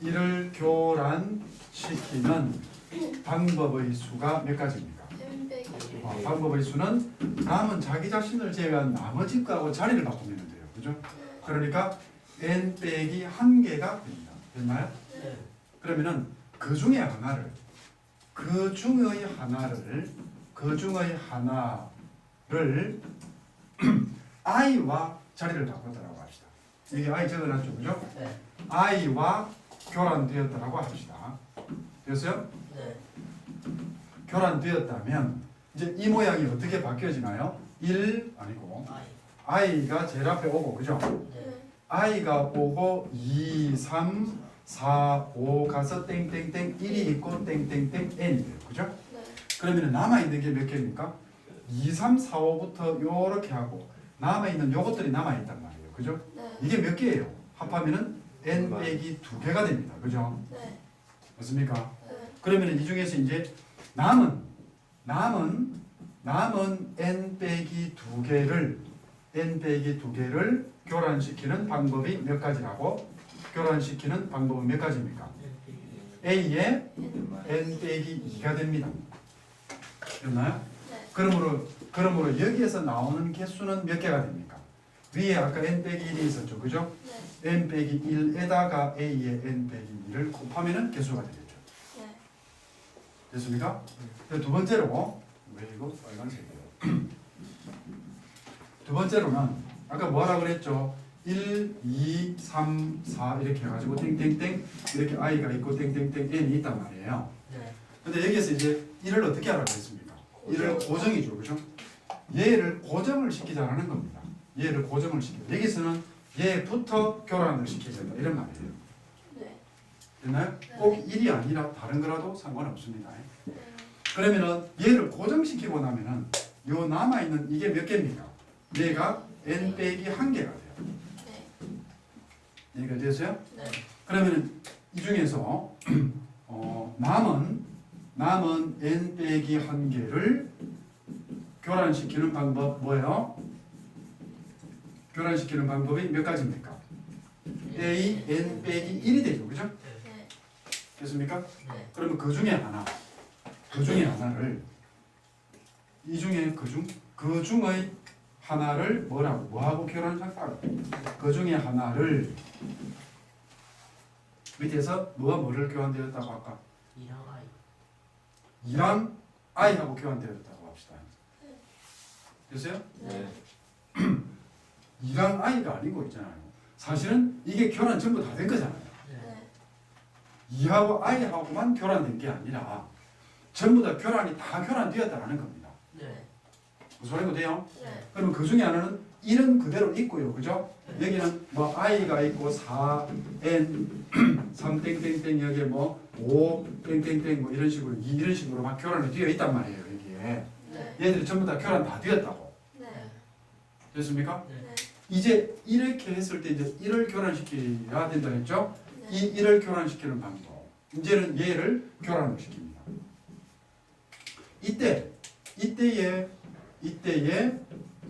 1을 교란시키는 방법의 수가 몇 가지입니까? n 빼기 방법의 수는 남은 자기 자신을 제외한 나머지 거하고 자리를 바꾸면 돼요, 그죠? 그러니까 n 빼기 1개가 됩니다. 됐나요? 네. 그러면은 그 중에 하나를 i와 자리를 바꿨다라고 합시다. 여기 i 적어놨죠, 그죠? 네. i와 교란되었다라고 합시다. 됐어요? 네. 교란되었다면 이제 이 모양이 어떻게 바뀌어지나요? 1 아니고 i가 제일 앞에 오고, 그죠? 네. i가 오고 2, 3, 4, 5 가서 땡땡땡 1이 있고 땡땡땡 n이 돼요, 그죠? 네. 그러면 남아있는 게 몇 개입니까? 2, 3, 4, 5부터 요렇게 하고 남아있는 요것들이 남아있단 말이에요, 그죠? 네. 이게 몇 개예요? 합하면은 n 빼기 2개가 됩니다, 그죠? 네. 맞습니까? 네. 그러면 이 중에서 이제 남은 n 빼기 2개를 교란시키는 방법이 몇 가지라고? 교란시키는 방법은 몇 가지입니까? a의 n 빼기 2가 됩니다. 됐나요? 네. 그러므로 여기에서 나오는 개수는 몇 개가 됩니까? 위에 아까 n 빼기 1이 있었죠, 그죠? 네. n 빼기 1에다가 a의 n 빼기 2를 곱하면은 개수가 되겠죠. 네. 됐습니까? 두 번째로 왜 이거 빨간색이에요? 두 번째로는 아까 뭐라 그랬죠? 1, 2, 3, 4 이렇게 해가지고 땡땡땡 이렇게 i가 있고 땡땡땡 n이 있단 말이에요. 네. 근데 여기서 이제 1을 어떻게 하라고 했습니까? 1을 고정이죠, 그죠? 얘를 고정을 시키자는 겁니다. 얘를 고정을 시키자. 여기서는 얘부터 교란을 시키자 이런 말이에요. 네. 됐나요? 꼭 1이 아니라 다른 거라도 상관없습니다. 네. 그러면은 얘를 고정시키고 나면은 요 남아있는 이게 몇 개입니까? 얘가 n 빼기 1개가 돼요. 네. 얘가 됐어요? 네. 그러면은 이 중에서 남은 n 빼기 1개를 교란시키는 방법 뭐예요? 교란시키는 방법이 몇 가지입니까? a n 빼기 1이 되죠, 그죠? 네. 됐습니까? 네. 그러면 그 중에 하나를 그 중의 하나를 뭐하고 교란할까? 그 중에 하나를 밑에서 뭐와 뭐를 교환되었다고 할까? 2랑 i하고 교환되었다고 합시다. 됐어요? 네. 2랑 i가 아니고 있잖아요. 사실은 이게 교란 전부 다 된 거잖아요. 네. 2하고 i하고만 교란된 게 아니라 전부 다 다 교란되었다라는 겁니다. 네. 무슨 말이고 돼요? 네. 그러면 그 중에 하나는 1은 그대로 있고요, 그죠? 여기는 뭐 i가 있고 4n 3 땡땡땡 여기에 뭐 5 땡땡땡 뭐 이런 식으로 막 교란이 되어 있단 말이에요, 여기에. 네. 얘들이 전부 다 교란 다 되었다고. 네. 됐습니까? 네. 이제 이렇게 했을 때 이제 1을 교란시켜야 된다 했죠? 네. 이 1을 교란시키는 방법. 이제는 얘를 교란을 시킵니다. 이때에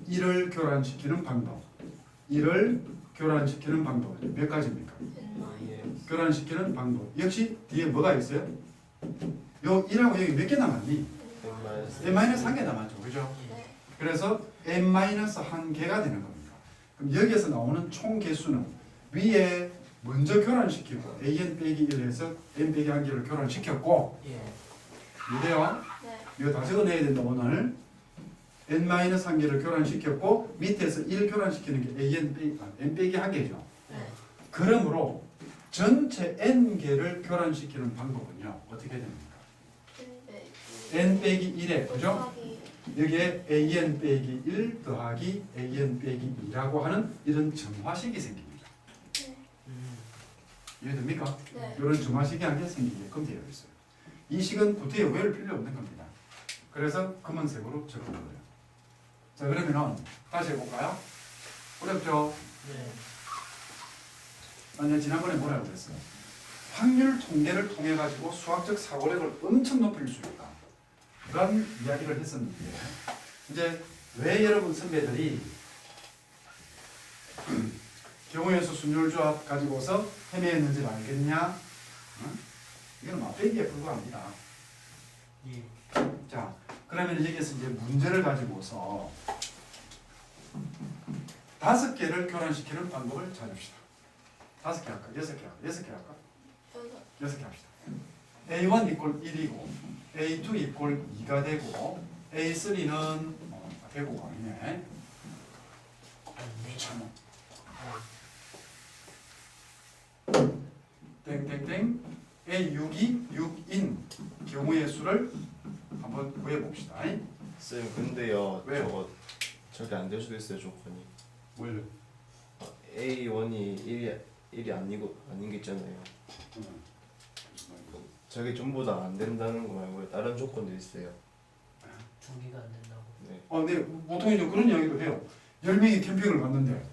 1을 교란시키는 방법. 1을 교란시키는 방법은 몇 가지입니까? 교란시키는 방법. 역시 뒤에 뭐가 있어요? 요 1하고 여기 몇 개 남았니? n-1개 남았죠, 그죠? 네. 그래서 n-1개가 되는 겁니다. 그럼 여기에서 나오는 총 개수는 위에 먼저 교란시키고 an 빼기 1 해서 n 빼기 1개를 교란시켰고 예. 이래요. 네. 이거 다 적어내야 된다 오늘. n-1개를 교란시켰고 밑에서 1 교란시키는 게 n 빼기 1개죠. 네. 그러므로 전체 n개를 교란시키는 방법은요. 어떻게 됩니까? n 빼기 1에 그죠? 여기에 an 빼기 1 더하기 an 빼기 2라고 하는 이런 점화식이 생깁니다. 이해됩니까? 네. 이런 점화식이 한 개 생기게끔 되어 있어요. 이 식은 구태여 외울 필요 없는 겁니다. 그래서 검은색으로 적어놓은 거예요. 자 그러면은 다시 해볼까요? 어렵죠? 네. 내가 지난번에 뭐라고 그랬어요? 확률 통계를 통해 가지고 수학적 사고력을 엄청 높일 수 있다. 그런 이야기를 했었는데 이제 왜 여러분 선배들이 경우의 수 순열 조합 가지고서 헤매했는지 알겠냐? 응? 이건 맛배기에 불과합니다. 예. 자, 그러면 여기서 이제 문제를 가지고서 5개를 교란시키는 방법을 찾읍시다. 5개 할까? 6개 할까? 6개 할까? 6개 합시다. A1 이퀄 1이고 A2 이퀄 2가 되고 A3는 되고 아니네. 귀찮아. 땡땡땡 A6이 6인 경우의 수를 한번 구해봅시다. 쌤 근데요 왜요? 저거 저게 안 될 수도 있어요 조건이. 뭘? A1이 1이 아닌 게 있잖아요. 저게 전부 다 안 된다는 거 말고 다른 조건도 있어요. 두 개가 안 된다고. 네. 네, 보통 이제 그런 이야기도 해요. 10명이 캠핑을 갔는데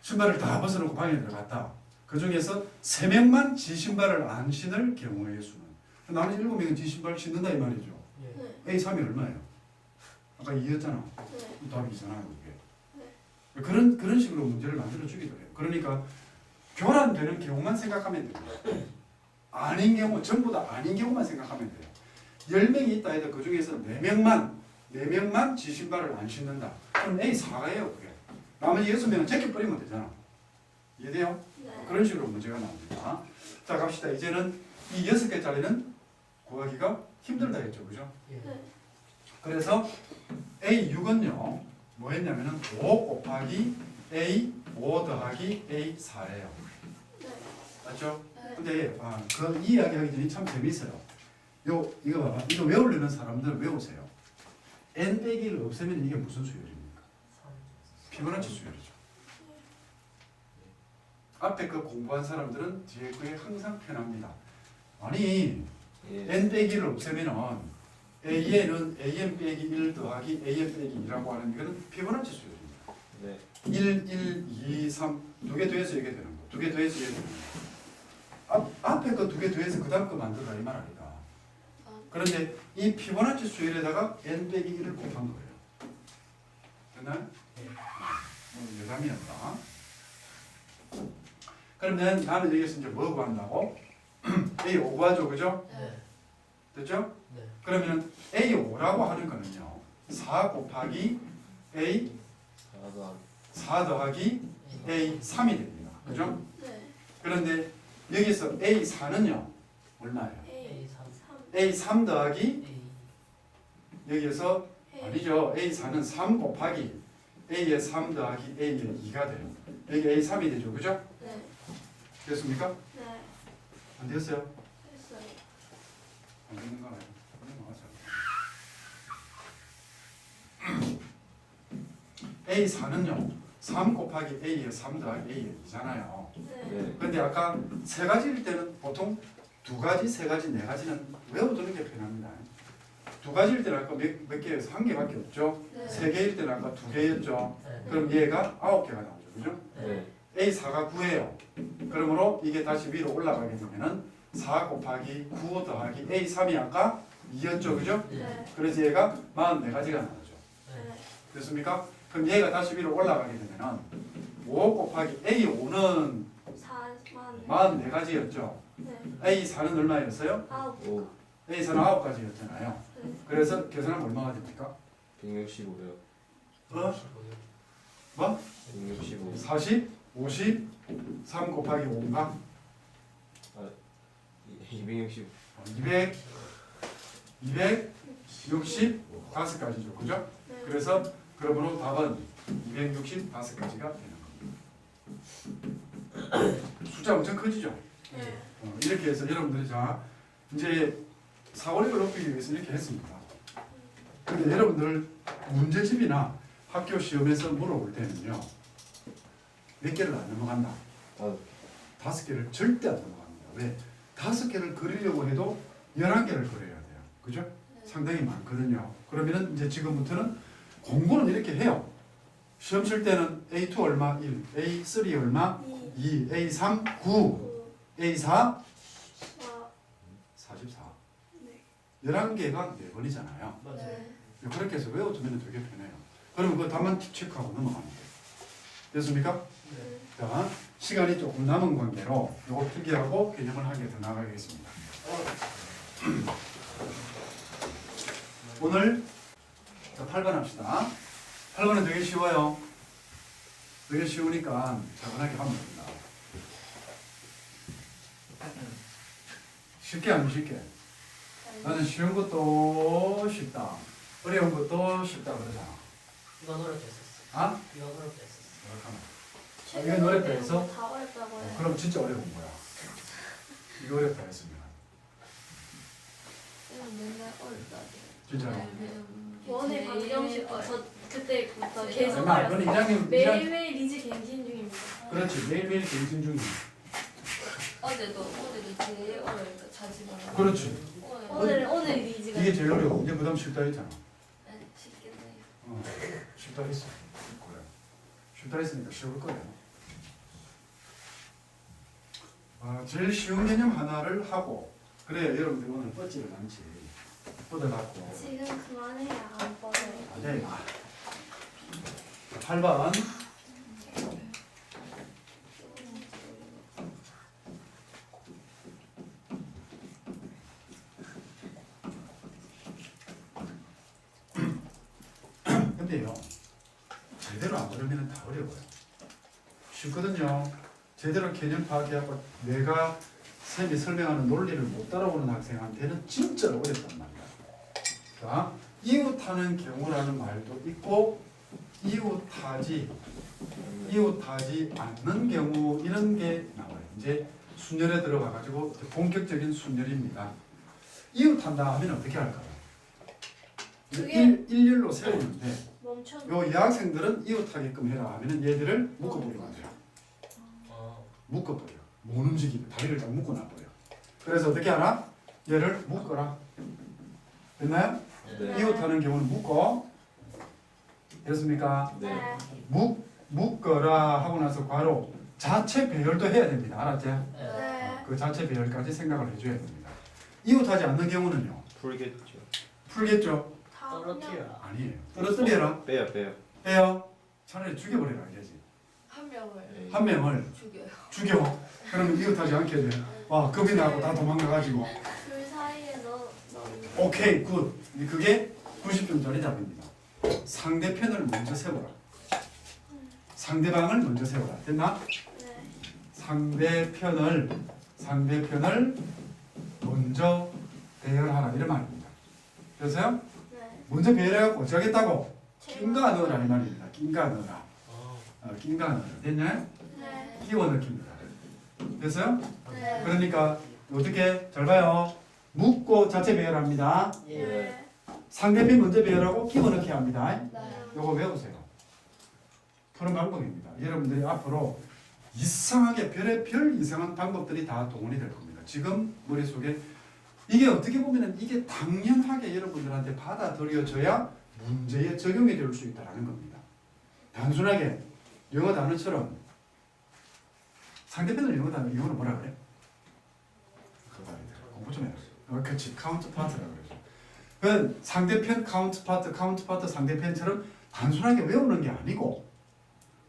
신발을 다 벗어놓고 방에 들어갔다. 그 중에서 3명만 지 신발을 안 신을 경우의 수는 나는 7명은 지 신발 신는다 이 말이죠. 예. A3이 얼마예요? 아까 2였잖아. 네. 답이잖아요, 이게. 그런 식으로 문제를 만들어 주기도 해요. 그러니까 교란되는 경우만 생각하면 돼요. 아닌 경우, 전부 다 아닌 경우만 생각하면 돼요. 10명이 있다 해도 그 중에서 4명만 지 신발을 안 신는다. 그럼 A4가예요, 그게. 나머지 6명은 제껴버리면 되잖아. 이해돼요? 네. 그런 식으로 문제가 나옵니다. 자, 갑시다. 이제는 이 6개짜리는 구하기가 힘들다 했죠, 그죠? 예. 네. 그래서 A6은요, 뭐 했냐면은 5 곱하기 A 5 더하기 A4예요. 네. 맞죠? 네. 근데 이 이야기 하기 전에 참 재밌어요. 이거 봐봐. 이거 외우려는 사람들 외우세요. n 빼기를 없애면 이게 무슨 수열입니까? 피보나치 수열이죠. 앞에 그 공부한 사람들은 뒤에 그게 항상 편합니다. 아니 예. n 빼기를 없애면은 AN은 AN 빼기 1 더하기 AN 빼기 2라고 하는 이거는 피보나치 수열입니다. 네. 1, 1, 2, 3 두 개 더해서 이게 되는 거. 두 개 더해서 이게 되는 거. 앞에 거 두 개 더해서 그 다음 거 만들어라 이 말 아니다. 그런데 이 피보나치 수열에다가 n 빼기 1을 곱한 거예요. 됐나요? 여담이었다. 그러면 나는 여기서 이제 뭐 구한다고? A5 구하죠, 그죠? 네. 됐죠? 네. 그러면 A5라고 하는 거는요. 4 곱하기 A 4 더하기 A3이 됩니다. 그죠? 네. 그런데 여기서 A4는요. 얼마예요? A3. A3 더하기 A. 여기에서 아니죠. A4는 3 곱하기 A의 3 더하기 A의 2가 돼요. 여기 A3이 되죠. 그죠? 네. 됐습니까? 네. 안 됐어요? 됐어요. 안 되는 거예요. A4는요. 3 곱하기 A의 3 더하기 A의 2잖아요. 네. 네. 근데 아까 세 가지일 때는 보통 두 가지, 세 가지, 네 가지는 외워두는 게 편합니다. 두 가지일 때는 아까 몇 개에서 한 개밖에 없죠. 네. 세 개일 때는 아까 두 개였죠. 네. 그럼 얘가 9개가 나오죠. 그죠? 네. A4가 9예요. 그러므로 이게 다시 위로 올라가게 되면은 4 곱하기 9 더하기 A3이 아까 2였죠. 그죠? 네. 그래서 얘가 44가지가 나오죠. 네. 됐습니까? 그럼 얘가 다시 위로 올라가게 되면은 5 곱하기 A5는 4만. 44가지였죠. 네. A4는 얼마였어요? 9. 오. A사는 9가지였잖아요. 네. 그래서 계산하면 얼마가 됩니까? 165요. 어? 뭐? 165. 40, 50, 3 곱하기 5인가? 260. 200, 265가지죠. 그죠? 네. 그래서 그러므로 답은 265가지가 되는 겁니다. 숫자 엄청 커지죠? 네. 이렇게 해서 여러분들이 자 이제 사고력을 높이기 위해서 이렇게 했습니다. 근데 여러분들 문제집이나 학교 시험에서 물어볼 때는요. 몇 개를 안 넘어간다. 5개를 절대 안 넘어갑니다. 왜? 5개를 그리려고 해도 11개를 그려야 돼요. 그죠? 상당히 많거든요. 그러면은 이제 지금부터는 공부는 이렇게 해요. 시험 칠 때는 A2 얼마? 1, A3 얼마? 2, A3 9, 9, A4 4, 44. 네. 11개가 4번이잖아요. 맞아요. 네. 그렇게 해서 외워두면 되게 편해요. 그러면 그 답만 체크하고 넘어가면 돼요. 됐습니까? 네. 자, 시간이 조금 남은 관계로 요거 필기하고 개념을 한 개 더 나가겠습니다. 오늘 8번 합시다. 8번은 되게 쉬워요. 되게 쉬우니까 차분하게 하면 됩니다. 쉽게 안 쉽게? 나는 쉬운 것도 쉽다. 어려운 것도 쉽다 그러잖아. 이건 어렵겠었어. 아? 이건 어렵겠었어. 이건 어렵다 해서? 다 어렵다고 해요. 그럼 진짜 어려운 거야. 이거 어렵다 했으면. 쌤은 맨날 어렵다. 진짜로. 원의 방정식 저 그때부터 계속 얼마 안 어려워. 그건 1학년 매일매일 리즈 갱신 중입니다. 그렇지 매일매일 갱신 중이야. 어제도 제일 어려우니까 자지 말라. 그렇지. 오늘 리즈가 이게 제일 어려워. 이제 부담 쉽다 했잖아. 네, 쉽겠네요. 쉽다 했어. 그래. 쉽다 했으니까 쉬울 거예요. 제일 쉬운 개념 하나를 하고 그래야 여러분들 오늘 뻗지를 않지. 뻗어갖고. 지금 그만해야 안 뻗어요. 네. 8번. 근데요, 제대로 안 들으면 다 어려워요. 쉽거든요. 제대로 개념 파악해갖고 내가 쌤이 설명하는 논리를 못 따라오는 학생한테는 진짜로 어렵단 말이야. 자, 이웃하는 경우라는 말도 있고 이웃하지 않는 경우 이런 게 나와요. 이제 순열에 들어가 가지고 본격적인 순열입니다. 이웃한다 하면 어떻게 할까요? 그게- 일렬로 세우는데 멈춰. 요 여학생들은 이웃하게끔 해라 하면은 얘들을 묶어버리면 돼요. 어. 묶어버려. 못 움직이게 다리를 딱 묶어놔버려. 그래서 어떻게 하나? 얘를 묶어라. 됐나요? 네. 이웃하는 경우는 묶어. 됐습니까? 네. 묶어라 하고 나서 괄호 자체 배열도 해야 됩니다. 알았지? 네. 네. 그 자체 배열까지 생각을 해줘야 됩니다. 이웃하지 않는 경우는요. 풀겠죠. 풀겠죠? 다 떨어뜨려라. 아니에요. 떨어뜨려라. 빼요. 빼요. 차라리 죽여버리라 이거지. 한 명을 네. 한 명을 죽여요. 죽여. 그러면 이웃하지 않게 돼. 와 겁이 나고 다 도망가가지고. 둘 사이에 넣. 오케이 굿. 그게 90점짜리 답입니다. 상대편을 먼저 세워라. 상대방을 먼저 세워라. 됐나? 네. 상대편을 먼저 배열하라 이런 말입니다. 그래서요 네. 먼저 배열해갖고 어쩌겠다고 낀가 넣으라 이 말입니다. 낀가 넣으라. 낀가 넣으라. 됐나요? 네. 끼워 넣습니다. 됐어요? 네. 그러니까 어떻게 잘 봐요. 묶고 자체 배열합니다. 예. 네. 상대편 먼저 배열하고 끼워 넣게 합니다. 네. 요거 외우세요. 푸는 방법입니다. 여러분들이 앞으로 이상하게 별의별 이상한 방법들이 다 동원이 될 겁니다. 지금 머릿속에 이게 어떻게 보면 이게 당연하게 여러분들한테 받아들여져야 문제에 적용이 될 수 있다는 겁니다. 단순하게 영어 단어처럼 상대편을 영어로 뭐라 그래? 공부 좀 해라. 그렇지. 카운트파트라고 그러죠. 그 상대편 카운트파트 상대편처럼 단순하게 외우는 게 아니고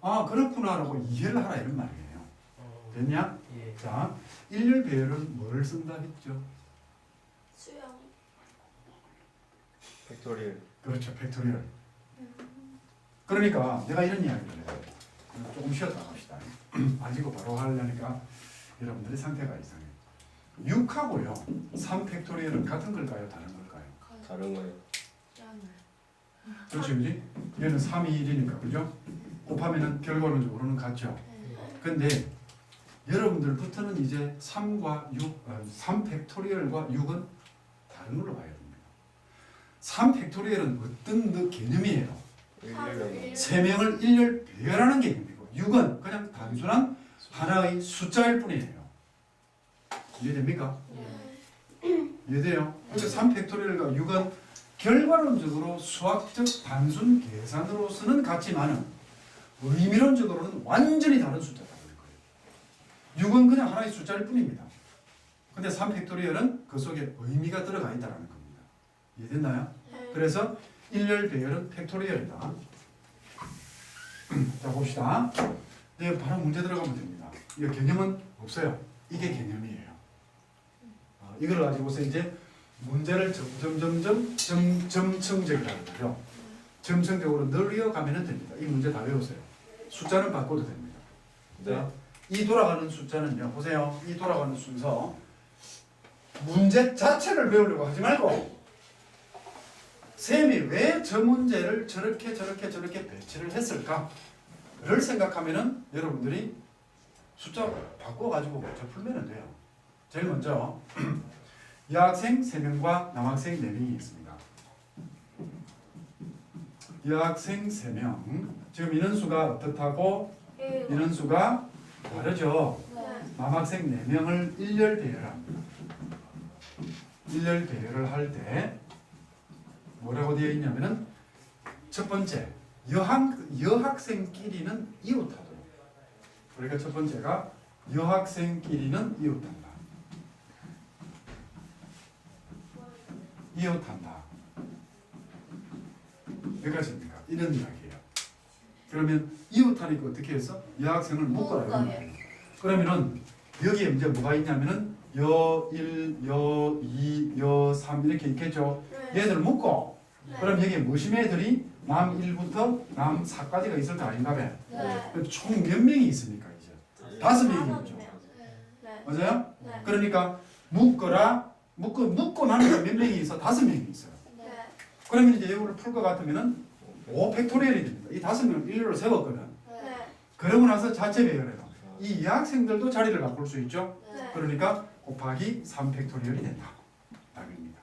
아 그렇구나라고 이해를 하라 이런 말이에요. 됐냐? 예. 자, 일렬 배열은 뭘 쓴다 했죠? 수영. 팩토리얼. 그렇죠. 팩토리얼. 그러니까 내가 이런 이야기를 해요. 조금 쉬었다 갑시다. 아직은 바로 하려니까 여러분들의 상태가 이상해. 6하고요. 3 팩토리얼은 같은 걸까요? 다른 걸까요? 다른 거예요. 짱을. 그렇지, 그지? 얘는 3이 1이니까, 그죠? 곱하면은 결과론적으로는 같죠. 근데 여러분들부터는 이제 3과 3 팩토리얼과 6은 다른 걸로 봐야 됩니다. 3 팩토리얼은 어떤 개념이에요? 일렬로. 3명을 일렬 배열하는 개념이고 6은 그냥 단순한 하나의 숫자일 뿐이에요. 이해됩니까? 네. 이해돼요? 그래서 3 팩토리얼과 6은 결과론적으로 수학적 단순 계산으로서는 같지만은 의미론적으로는 완전히 다른 숫자라는 거예요. 6은 그냥 하나의 숫자일 뿐입니다. 근데 3팩토리얼은 그 속에 의미가 들어가 있다는 겁니다. 이해됐나요? 네. 그래서 1열 배열은 팩토리얼이다. 자 봅시다. 이제 바로 문제 들어가면 됩니다. 이거 개념은 없어요. 이게 개념이에요. 이걸 가지고서 이제 문제를 점청적이라는 거죠. 점청적으로 늘려가면 됩니다. 이 문제 다 외우세요. 숫자는 바꿔도 됩니다. 네. 이 돌아가는 숫자는요. 보세요. 이 돌아가는 순서. 문제 자체를 외우려고 하지 말고 쌤이 왜 저 문제를 저렇게 배치를 했을까를 생각하면은 여러분들이 숫자 바꿔가지고 문제 풀면 돼요. 제일 먼저 여학생 3명과 남학생 4명이 있습니다. 여학생 3명. 지금 인원수가 어떻다고? 인원수가 다르죠. 네. 남학생 4명을 1열 배열합니다. 1열 배열을 할 때 뭐라고 되어 있냐면은 첫 번째 여학생끼리는 이웃하도록. 그러니까 첫 번째가 여학생끼리는 이웃한다. 이웃한다. 여기까지입니까? 이런 이야기예요. 그러면 이웃하니까 어떻게 해서 여학생을 묶어라. 이런 거예요. 그러면은 여기에 이제 뭐가 있냐면은 여 1, 여 2, 여 3 이렇게 있겠죠. 네. 얘들 묶어. 네. 그럼 여기에 무슨 애들이 남 1부터 남 4까지가 있을 거 아닌가 봐. 네. 총 몇 명이 있습니까 이제? 5명이죠. 네. 맞아요? 네. 그러니까 묶어라. 묶고 나니까 몇 명이 있어? 5명이 있어요. 네. 그러면 이제 이거를 풀 것 같으면은 5팩토리얼이 됩니다. 이 5명을 일렬로 세웠거든. 네. 그러고 나서 자체 배열해라. 이 여학생들도 자리를 바꿀 수 있죠. 네. 그러니까 곱하기 3팩토리얼이 된다. 답입니다.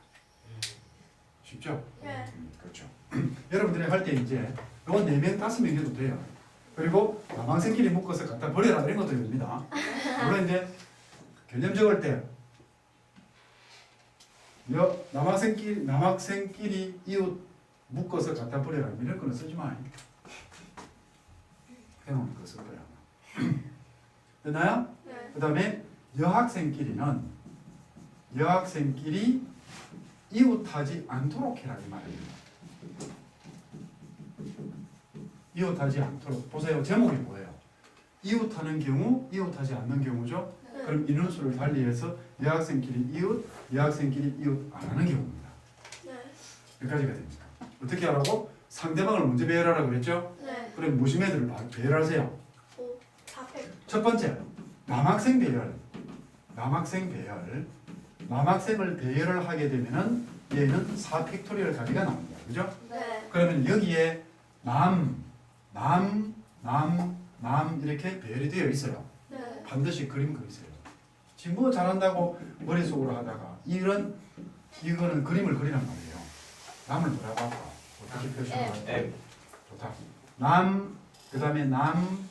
쉽죠? 네. 그렇죠. 여러분들이 할 때 이제 요건 4명, 5명 해도 돼요. 그리고 남학생끼리 묶어서 갖다 버려라 이런 것도 됩니다. 물론 이제 개념 적을 때 남학생끼리 이웃 묶어서 갖다 버려라 이런 거는 쓰지 마. 해놓은 거 쓸 거야. 됐나요? 네. 그 다음에 여학생끼리 이웃하지 않도록 해라 이 말입니다. 이웃하지 않도록. 보세요. 제목이 뭐예요? 이웃하는 경우, 이웃하지 않는 경우죠. 네. 그럼 인원수를 달리해서 여학생끼리 이웃, 여학생끼리 이웃 안 하는 경우입니다. 네. 여기까지가 됩니다. 어떻게 하라고? 상대방을 먼저 배열하라고 그랬죠? 네. 그럼 무슨 애들을 배열하세요? 5, 4팩. 첫 번째, 남학생 배열. 남학생을 배열을 하게 되면은 얘는 4팩토리얼 값이가 나옵니다. 그죠? 네. 그러면 여기에 남 이렇게 배열이 되어 있어요. 네. 반드시 그림 그리세요. 지금 뭐 잘한다고 머릿속으로 하다가 이거는 그림을 그리란 말이에요. 남을 뭐라고 할까? 어떻게 표시할까? M. 좋다. 그 다음에 남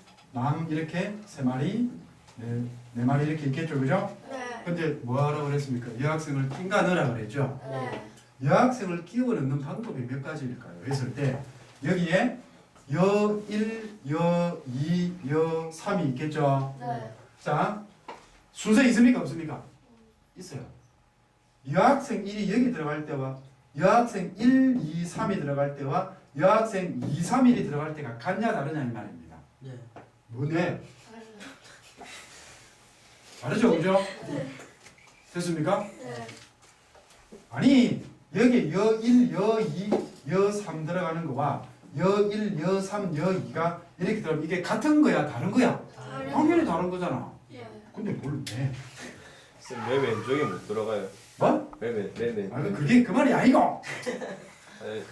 이렇게 3마리, 네 마리 이렇게 있겠죠, 그죠? 네. 근데 뭐 하라고 그랬습니까? 여학생을 낀가 넣으라 그랬죠? 네. 여학생을 끼워 넣는 방법이 몇 가지일까요? 했을 때 여기에 여 1, 여 2, 여 3이 있겠죠? 네. 자, 순서 있습니까? 없습니까? 있어요. 여학생 1이 여기 들어갈 때와 여학생 1, 2, 3이 들어갈 때와 여학생 2, 3, 1이 들어갈 때가 같냐 다르냐 이 말입니다. 네. 뭐네? 다르죠, 그죠? 됐습니까? 네. 아니 여기 여 1, 여 2, 여 3 들어가는 거와 여 1, 여 3, 여 2가 이렇게 들어가면 이게 같은 거야 다른 거야? 당연히 다른 거잖아. 네. 근데 뭘 왜? 쌤, 왜 왼쪽에 못 들어가요? 뭐? 왜? 아, 그게 그 말이 아니고 아니,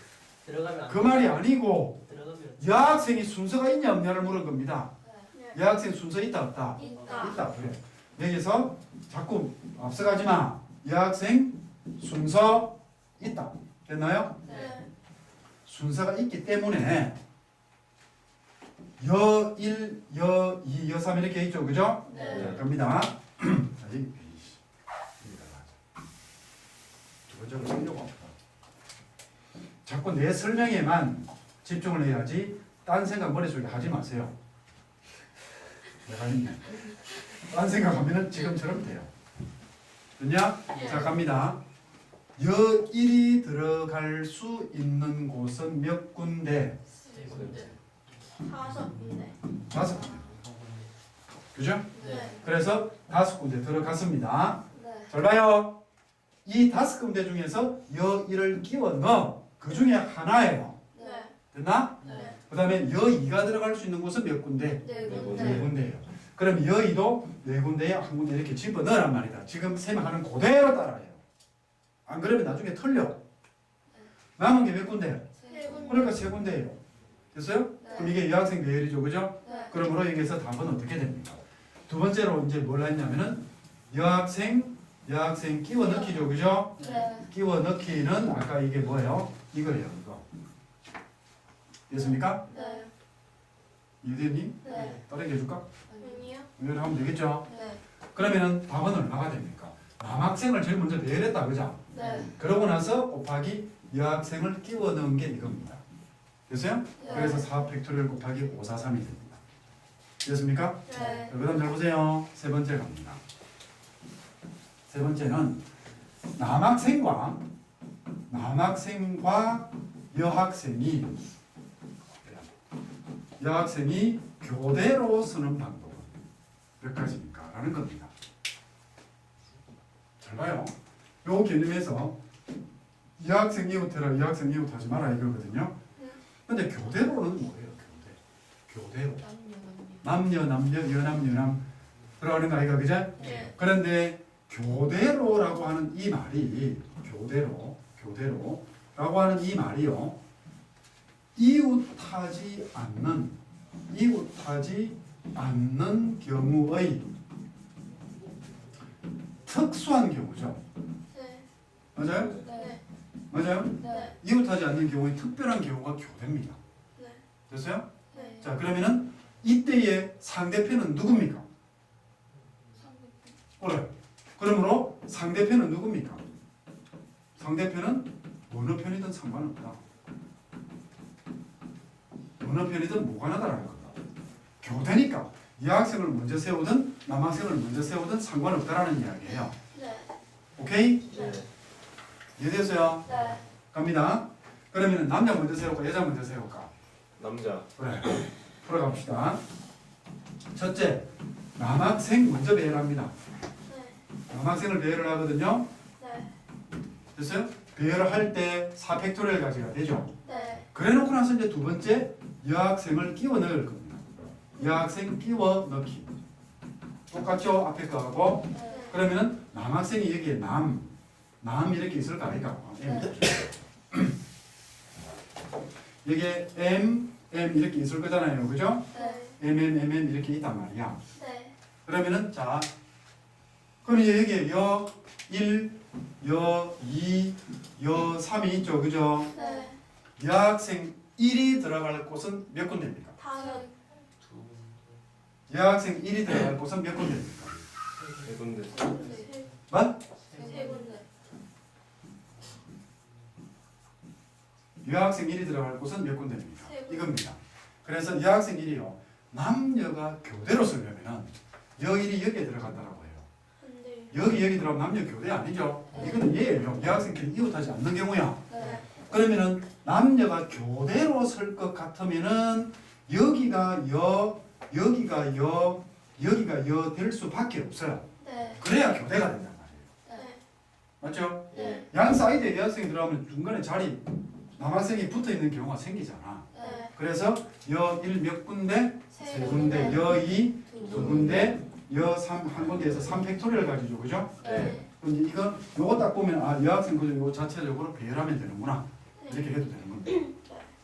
들어가면 안 그 말이 아니고 들어가면 여학생이 순서가 있냐 없냐를 물은 겁니다. 네. 여학생 순서 있다 없다? 있다. 있다. 그래. 여기서 자꾸 앞서가지 마. 여학생 순서 있다. 됐나요? 네. 순서가 있기 때문에 여 1, 여 2, 여 3 이렇게 있죠. 그죠? 네. 갑니다. 자, 여기다가 하자. 두 번째로 쓰려고 합니다. 자꾸 내 설명에만 집중을 해야지 딴 생각 머릿속에 하지 마세요. 내가 있네. 딴 생각하면은 지금처럼 돼요. 됐냐? 자 갑니다. 여일이 들어갈 수 있는 곳은 몇 군데? 세 군데. 5군데. 5군데. 그죠? 네. 그래서 5군데 들어갔습니다. 네. 잘 봐요. 이 5군데 중에서 여일을 끼워 넣어. 그 중에 하나예요. 네. 됐나? 네. 그 다음에 여2가 들어갈 수 있는 곳은 몇 군데? 네 네 군데. 군데예요. 그럼 여2도 4군데에 한 군데 이렇게 집어넣으란 말이다. 지금 설명하는 그대로 따라해요. 안 그러면 나중에 틀려. 남은 게 몇 군데예요? 세 군데. 그러니까 3군데예요. 됐어요? 네. 그럼 이게 여학생 배열이죠. 그죠? 네. 그러므로 여기서 답은 어떻게 됩니까? 두 번째로 이제 뭘 했냐면은 여학생 끼워 넣기죠. 그죠? 네. 끼워 넣기는 아까 이게 뭐예요? 이거예요. 이거. 됐습니까? 네. 이대님? 네. 다르게 해줄까? 아니요. 이걸 하면 되겠죠? 네. 그러면은 답은 얼마가 됩니까? 남학생을 제일 먼저 배열했다. 그죠? 네. 그러고 나서 곱하기 여학생을 끼워 넣은 게 이겁니다. 됐어요? 네. 그래서 4 팩토리얼 곱하기 543이 됩니다. 됐습니까? 네. 그 다음 잘 보세요. 세 번째 갑니다. 세 번째는 남학생과 여학생이 교대로 쓰는 방법은 몇 가지입니까? 라는 겁니다. 잘 봐요. 요 개념에서 여학생 이웃해라, 여학생 이웃 하지 마라 이거거든요. 근데 교대로는 뭐예요? 교대로. 남녀, 여남 들어가는 거 아이가 그죠? 네. 그런데 교대로라고 하는 이 말이 교대로라고 하는 이 말이요. 이웃하지 않는 경우의 특수한 경우죠. 네. 맞아요? 네. 맞아요? 네. 이웃하지 않는 경우의 특별한 경우가 교대입니다. 네. 됐어요? 네. 자, 그러면은 이때의 상대편은 누굽니까? 그래. 그러므로 상대편은 누굽니까? 상대편은 어느 편이든 상관없다. 어느 편이든 무관하다라는 겁니다. 교대니까 여학생을 먼저 세우든 남학생을 먼저 세우든 상관없다라는 이야기예요. 네. 오케이? 네. 이해됐어요? 네. 갑니다. 그러면 남자 먼저 세울까 여자 먼저 세울까? 남자. 그래. 풀어갑시다. 첫째, 남학생 먼저 배열합니다. 네. 남학생을 배열을 하거든요. 네. 됐어요? 배열을 할 때 4팩토리얼 가지가 되죠. 네. 그래 놓고 나서 이제 두 번째 여학생을 끼워 넣을 겁니다. 여학생 끼워 넣기. 똑같죠? 앞에 거하고. 네. 그러면은 남학생이 여기에 남 이렇게 있을까 아이가? 여기에 M 이렇게 있을 거잖아요. 그죠? 네. M 이렇게 있단 말이야. 네. 그러면은 자 그럼 이제 여기에 여 1, 여 2, 여 3이 있죠. 그죠? 네. 여학생 1이 들어갈 곳은 몇 군데입니까? 5. 두 군데. 여학생 1이 들어갈 곳은 몇 군데입니까? 세 군데. 뭐? 세 군데. 여학생 1이 들어갈 곳은 몇 군데입니까? 세 군데. 이겁니다. 그래서 여학생 1이요. 남녀가 교대로 쓰려면은 여 1이 여기에 들어간다라고 해요. 근데. 여기 들어가면 남녀 교대 아니죠? 이거는 얘예요. 여학생끼리 이웃하지 않는 경우야. 네. 그러면은 남녀가 교대로 쓸 것 같으면은 여기가 여 될 수밖에 없어요. 네. 그래야 교대가 된단 말이에요. 네. 맞죠? 네. 양 사이드에 여학생이 들어가면 중간에 자리 남학생이 붙어 있는 경우가 생기잖아. 네. 그래서 여 1 몇 군데? 세 세 군데. 여 2 두 두 군데. 여 3 한 군데에서 3팩토리얼 가지죠. 그죠? 네. 그럼 이제 이거 요거 딱 보면 아 여학생 그죠? 이거 자체적으로 배열하면 되는구나. 이렇게 해도 되는 겁니다.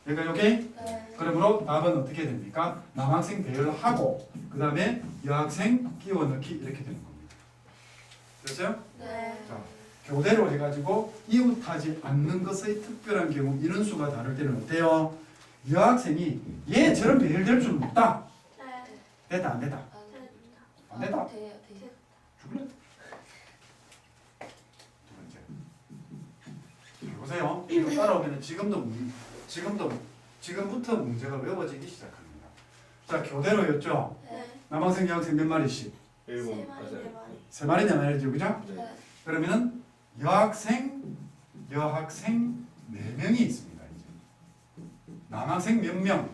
여기까지 오케이? 네. 그러므로 답은 어떻게 됩니까? 남학생 배열하고 그 다음에 여학생 끼워 넣기 이렇게 되는 겁니다. 됐어요? 네. 자, 교대로 해가지고 이웃하지 않는 것의 특별한 경우 인원수가 다를 때는 어때요? 여학생이 얘처럼 배열될 수는 없다. 네. 됐다 안 됐다? 안 됐다? 돼요. 돼요. 죽을래? 두 번째. 잘 보세요. 이거 따라오면 지금부터 문제가 외워지기 시작합니다. 자, 교대로였죠. 네. 남학생, 여학생 몇 마리씩? 1번 마리, 맞아요. 네 마리. 3마리냐 말이죠, 그죠? 네. 그러면은 여학생 4명이 있습니다. 이제 남학생 몇 명?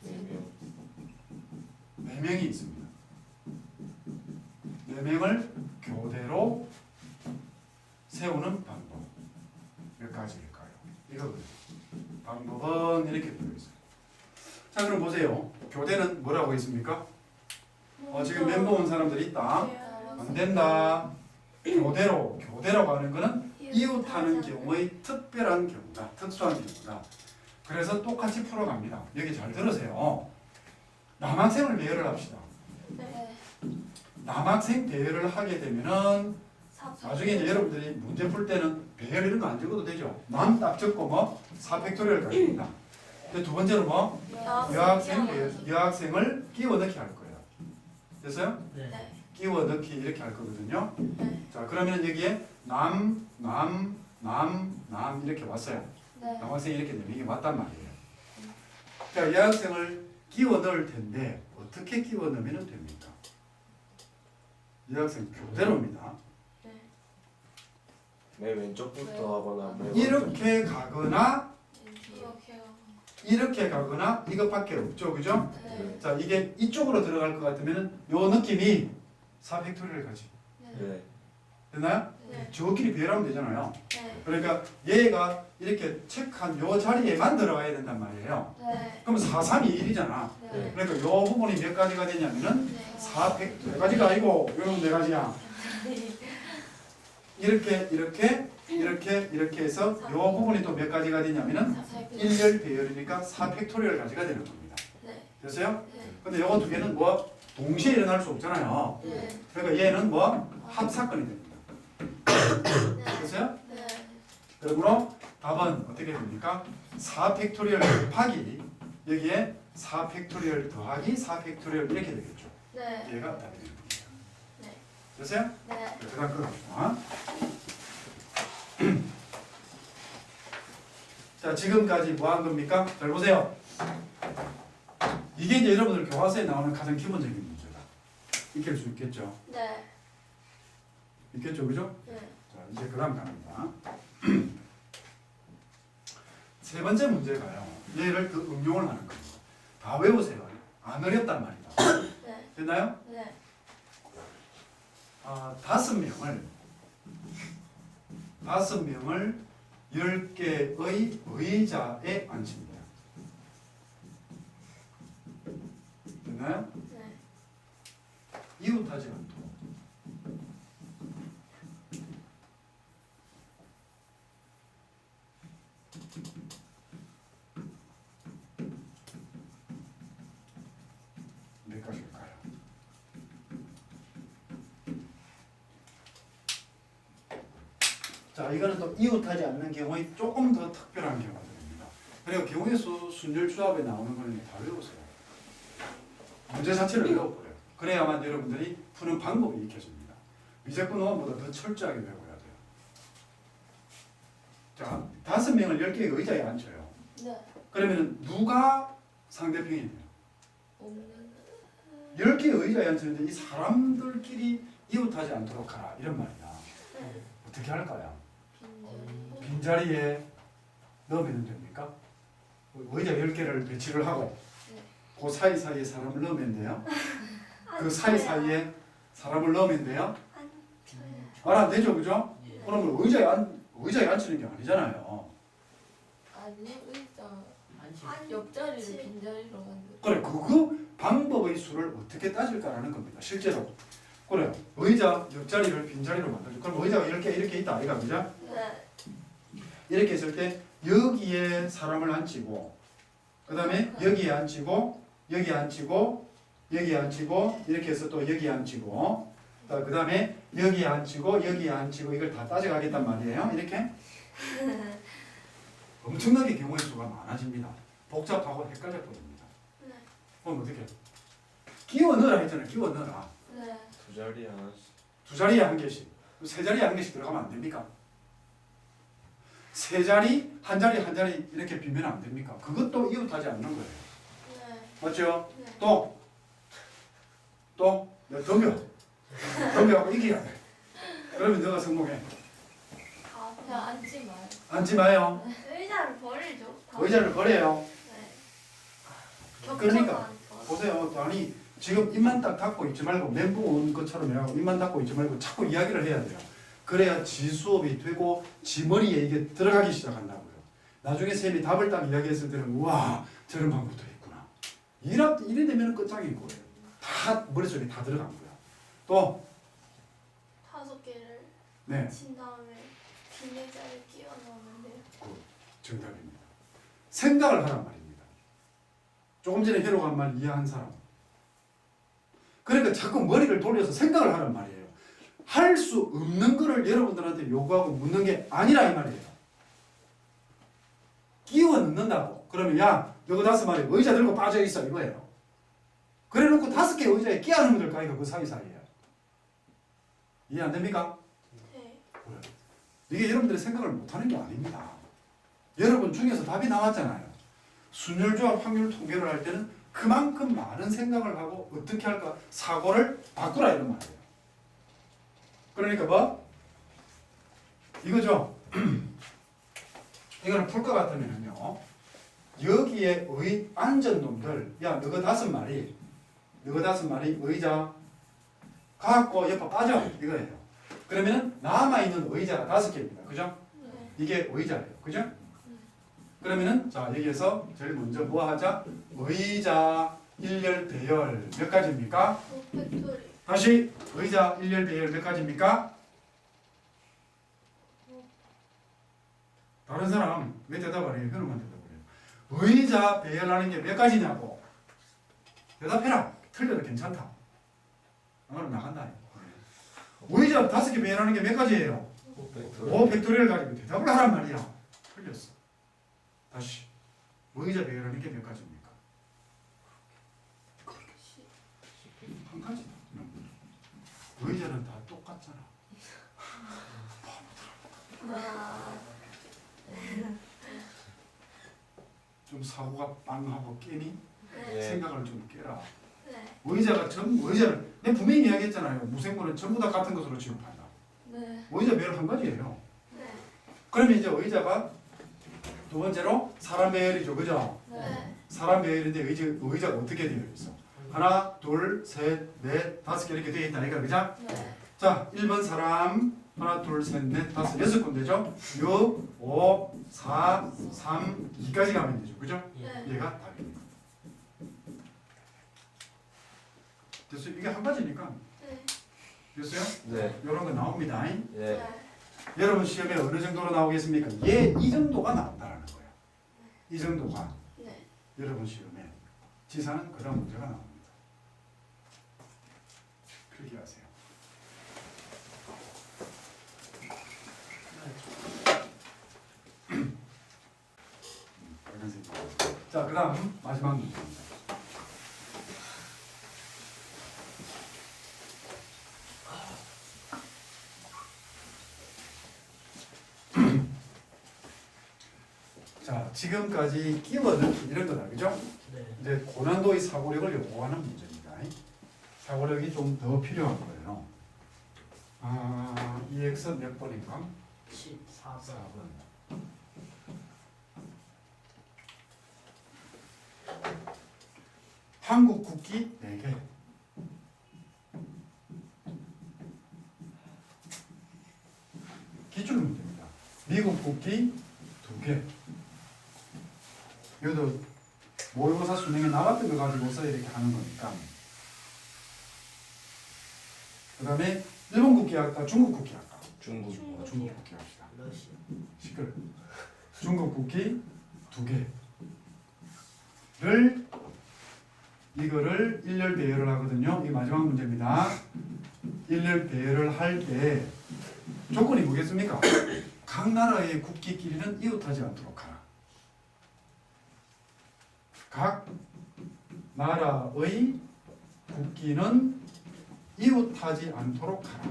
4명. 4명이 있습니다. 4명을 교대로 세우는 방법 몇 가지일까요? 이거거든요. 방법은 이렇게 되어 있어요. 자, 그럼 보세요. 교대는 뭐라고 있습니까? 지금 멤버 온 사람들이 있다. 안 된다. 교대라고 하는 거는 이웃하는 경우의 특별한 경우다. 특수한 경우다. 그래서 똑같이 풀어갑니다. 여기 잘 들으세요. 남학생을 배열을 합시다. 네. 남학생 배열을 하게 되면은 나중에 이제 여러분들이 문제 풀 때는 배열 이런 거 안 적어도 되죠. 남 딱 적고 뭐 4팩토리얼 가집니다. 근데 두 번째로 뭐 여학생을 끼워 넣기 할 거예요. 됐어요? 네. 끼워 넣기 이렇게 할 거거든요. 네. 자, 그러면 여기에 남 이렇게 왔어요. 네. 남학생이 이렇게 4명이 왔단 말이에요. 자, 여학생을 끼워 넣을 텐데 어떻게 끼워 넣으면 됩니까? 여학생 교대로입니다. 맨 왼쪽부터 하거나 맨 이렇게 가거나 이렇게요. 이렇게 가거나 이것밖에 없죠, 그죠? 네. 자, 이게 이쪽으로 들어갈 것 같으면 요 느낌이 4팩토리얼 가지. 네. 됐나요? 네. 저끼리 배열하면 되잖아요. 네. 그러니까 얘가 이렇게 체크한 요 자리에만 들어가야 된단 말이에요. 네. 그럼 4, 3, 2, 1이잖아. 네. 그러니까 요 부분이 몇 가지가 되냐면은 네. 4팩 4가지가 아니고 요런 4가지야. 이렇게 해서 요 부분이 또 몇 가지가 되냐면은 1열 배열이니까 4팩토리얼 가지가 되는 겁니다. 네. 됐어요? 네. 근데 요거 두 개는 뭐 동시에 일어날 수 없잖아요. 네. 그러니까 얘는 뭐 합사건이 됩니다. 됐어요? 네. 그러므로 답은 어떻게 됩니까? 4팩토리얼 곱하기 여기에 4팩토리얼 더하기 4팩토리얼 이렇게 되겠죠. 네. 얘가 답이 되는 겁니다. 네. 됐어요? 네. 그 다음 거 갑시다. 자, 지금까지 뭐 한 겁니까? 잘 보세요. 이게 이제 여러분들 교과서에 나오는 가장 기본적인 문제다. 익힐 수 있겠죠? 네. 있겠죠, 그죠? 네. 자, 이제 그 다음 갑니다. 세 번째 문제가요. 얘를 그 응용을 하는 겁니다. 다 외우세요. 안 어렵단 말이다. 네. 됐나요? 네. 5명을 10개의 의자에 앉힙니다. 됐나요? 네. 이웃하지 않도록. 몇 가지일까요? 자, 이거는 또 이웃하지 않는 경우에 조금 더 특별한 경우가 됩니다. 그리고 경우의 수, 순열 수합에 나오는 거는 다 외우세요. 문제 자체를 외워버려요. 그래야만 여러분들이 푸는 방법이 익혀집니다. 미적분 원보다 더 철저하게 외워야 돼요. 자, 5명을 10개의 의자에 앉혀요. 네. 그러면 누가 상대편이 돼요? 없는. 10개의 의자에 앉히는데 이 사람들끼리 이웃하지 않도록 하라 이런 말이야. 네. 어떻게 할까요? 빈자리. 빈자리에 넣으면 됩니까? 의자 10개를 배치를 하고 네. 그 사이사이에 사람을 넣으면 돼요. 그 사이사이에 사람을 넣으면 돼요. 말 안 되죠, 그죠? 그러면 의자에 앉히는 게 아니잖아요. 아니 의자. 옆자리를 빈자리로 만들. 그래, 그거 방법의 수를 어떻게 따질까라는 겁니다. 실제로. 그래요. 의자 옆자리를 빈자리로 만들죠. 그럼 의자가 10개 이렇게 있다, 아이가, 그죠? 네. 이렇게 했을 때 여기에 사람을 앉히고 그 다음에 여기에 앉히고 여기에 앉히고 여기에 앉히고 이렇게 해서 또 여기에 앉히고 그 다음에 여기에 앉히고 여기에 앉히고 이걸 다 따져가겠단 말이에요. 이렇게 엄청나게 경우의 수가 많아집니다. 복잡하고 헷갈려 버립니다. 네. 그럼 어떻게? 끼워 넣으라 했잖아요. 끼워 넣으라. 네. 두 자리 하나씩. 두 자리에 한 개씩, 세 자리에 한 개씩 들어가면 안 됩니까? 세 자리, 한 자리, 한 자리 이렇게 비면 안 됩니까? 그것도 이웃하지 않는 거예요. 네. 맞죠? 네. 또 덤벼하고 이겨야 돼. 그러면 너가 성공해. 아, 그냥 앉지 마요. 앉지 마요. 의자를 버리죠. 다. 의자를 버려요. 네. 그러니까. 겹쳐서 앉아. 보세요. 아니 지금 입만 딱 닫고 있지 말고 멘붕 온 것처럼 해가고 입만 닫고 있지 말고 자꾸 이야기를 해야 돼요. 그래야 지 수업이 되고 지 머리에 이게 들어가기 시작한다고요. 나중에 쌤이 답을 딱 이야기했을 때는 우와 저런 방법도 있구나. 이래 되면 끝장인 거예요. 다 머릿속에 다 들어간 거야. 또 5개를 네. 친 다음에 비내자를 끼워 넣으면 돼요. 정답입니다. 생각을 하란 말입니다. 조금 전에 회로가 한 말 이해한 사람. 그러니까 자꾸 머리를 돌려서 생각을 하란 말이에요. 할 수 없는 거를 여러분들한테 요구하고 묻는 게 아니라 이 말이에요. 끼워 넣는다고. 그러면 야, 너가 5마리 의자 들고 빠져 있어 이거예요. 그래놓고 5개 의자에 끼워 넣으면 될까 이거 그 사이사이에. 이해 안 됩니까? 네. 이게 여러분들이 생각을 못하는 게 아닙니다. 여러분 중에서 답이 나왔잖아요. 순열조합 확률 통계를 할 때는 그만큼 많은 생각을 하고 어떻게 할까 사고를 바꾸라 이런 말이에요. 그러니까 뭐? 이거죠. 이거는 풀 것 같으면요. 여기에 앉은 놈들 야 너가 5마리 의자 갖고 옆에 빠져 이거예요. 그러면은 남아있는 의자가 5개입니다. 그죠? 네. 이게 의자예요. 그죠? 그러면은 자 여기에서 제일 먼저 뭐 하자? 의자 일렬 배열 몇 가지입니까? 5팩토리. 다시 의자 일렬 배열 몇 가지입니까? 다른 사람 왜 대답 안 해요? 현우만 대답을 해요. 의자 배열하는 게 몇 가지냐고 대답해라. 틀려도 괜찮다. 안 그러면 나간다. 의자 5개 배열하는 게 몇 가지예요? 5팩토리를 가지고 대답을 하란 말이야. 틀렸어. 다시 의자 배열하는 게 몇 가지입니까? 한 가지. 의자는 다 똑같잖아. 좀 사고가 빵하고 깨니? 네. 생각을 좀 깨라. 네. 의자를 내가 분명히 이야기했잖아요. 무생물은 전부 다 같은 것으로 취급한다. 네. 의자 배열 한 가지예요. 네. 그러면 이제 의자가 두 번째로 사람 배열이죠. 그죠? 네. 사람 배열인데 의자가 어떻게 되어 있어? 하나, 둘, 셋, 넷, 5개 이렇게 되어 있다. 이거 그죠? 네. 자, 1번 사람 하나, 둘, 셋, 넷, 5, 6군데죠? 6, 5, 4, 3, 2까지 가면 되죠. 그죠? 네. 얘가 답입니다. 됐어요? 이게 한 가지니까. 네. 됐어요? 네. 이런 거 나옵니다. 네. 네. 여러분 시험에 어느 정도로 나오겠습니까? 이 정도가 나온다는 거예요. 이 정도가 네. 여러분 여러분 시험에 지사는 그런 문제가 나옵니다. 필기하세요. 빨간색. 자, 그다음 마지막 문제입니다. 자, 지금까지 끼워넣기 이런 거다, 그죠? 네. 이제 고난도의 사고력을 요구하는 문제입니다. 사고력이 좀 더 필요한 거예요. EX 몇 번인가? 14번. 4번. 한국 국기 4개. 기출 문제입니다. 미국 국기 2개. 이것도 모의고사 수능에 나왔던 거 가지고서 이렇게 하는 거니까. 그 다음에 일본 국기 할까? 중국 국기 할까? 중국. 중국 국기 합시다. 러시아. 시끌. 중국 국기 2개를 이거를 일렬 배열을 하거든요. 이게 마지막 문제입니다. 일렬 배열을 할 때 조건이 뭐겠습니까? 각 나라의 국기끼리는 이웃하지 않도록 하라. 각 나라의 국기는 이웃하지 않도록 하라.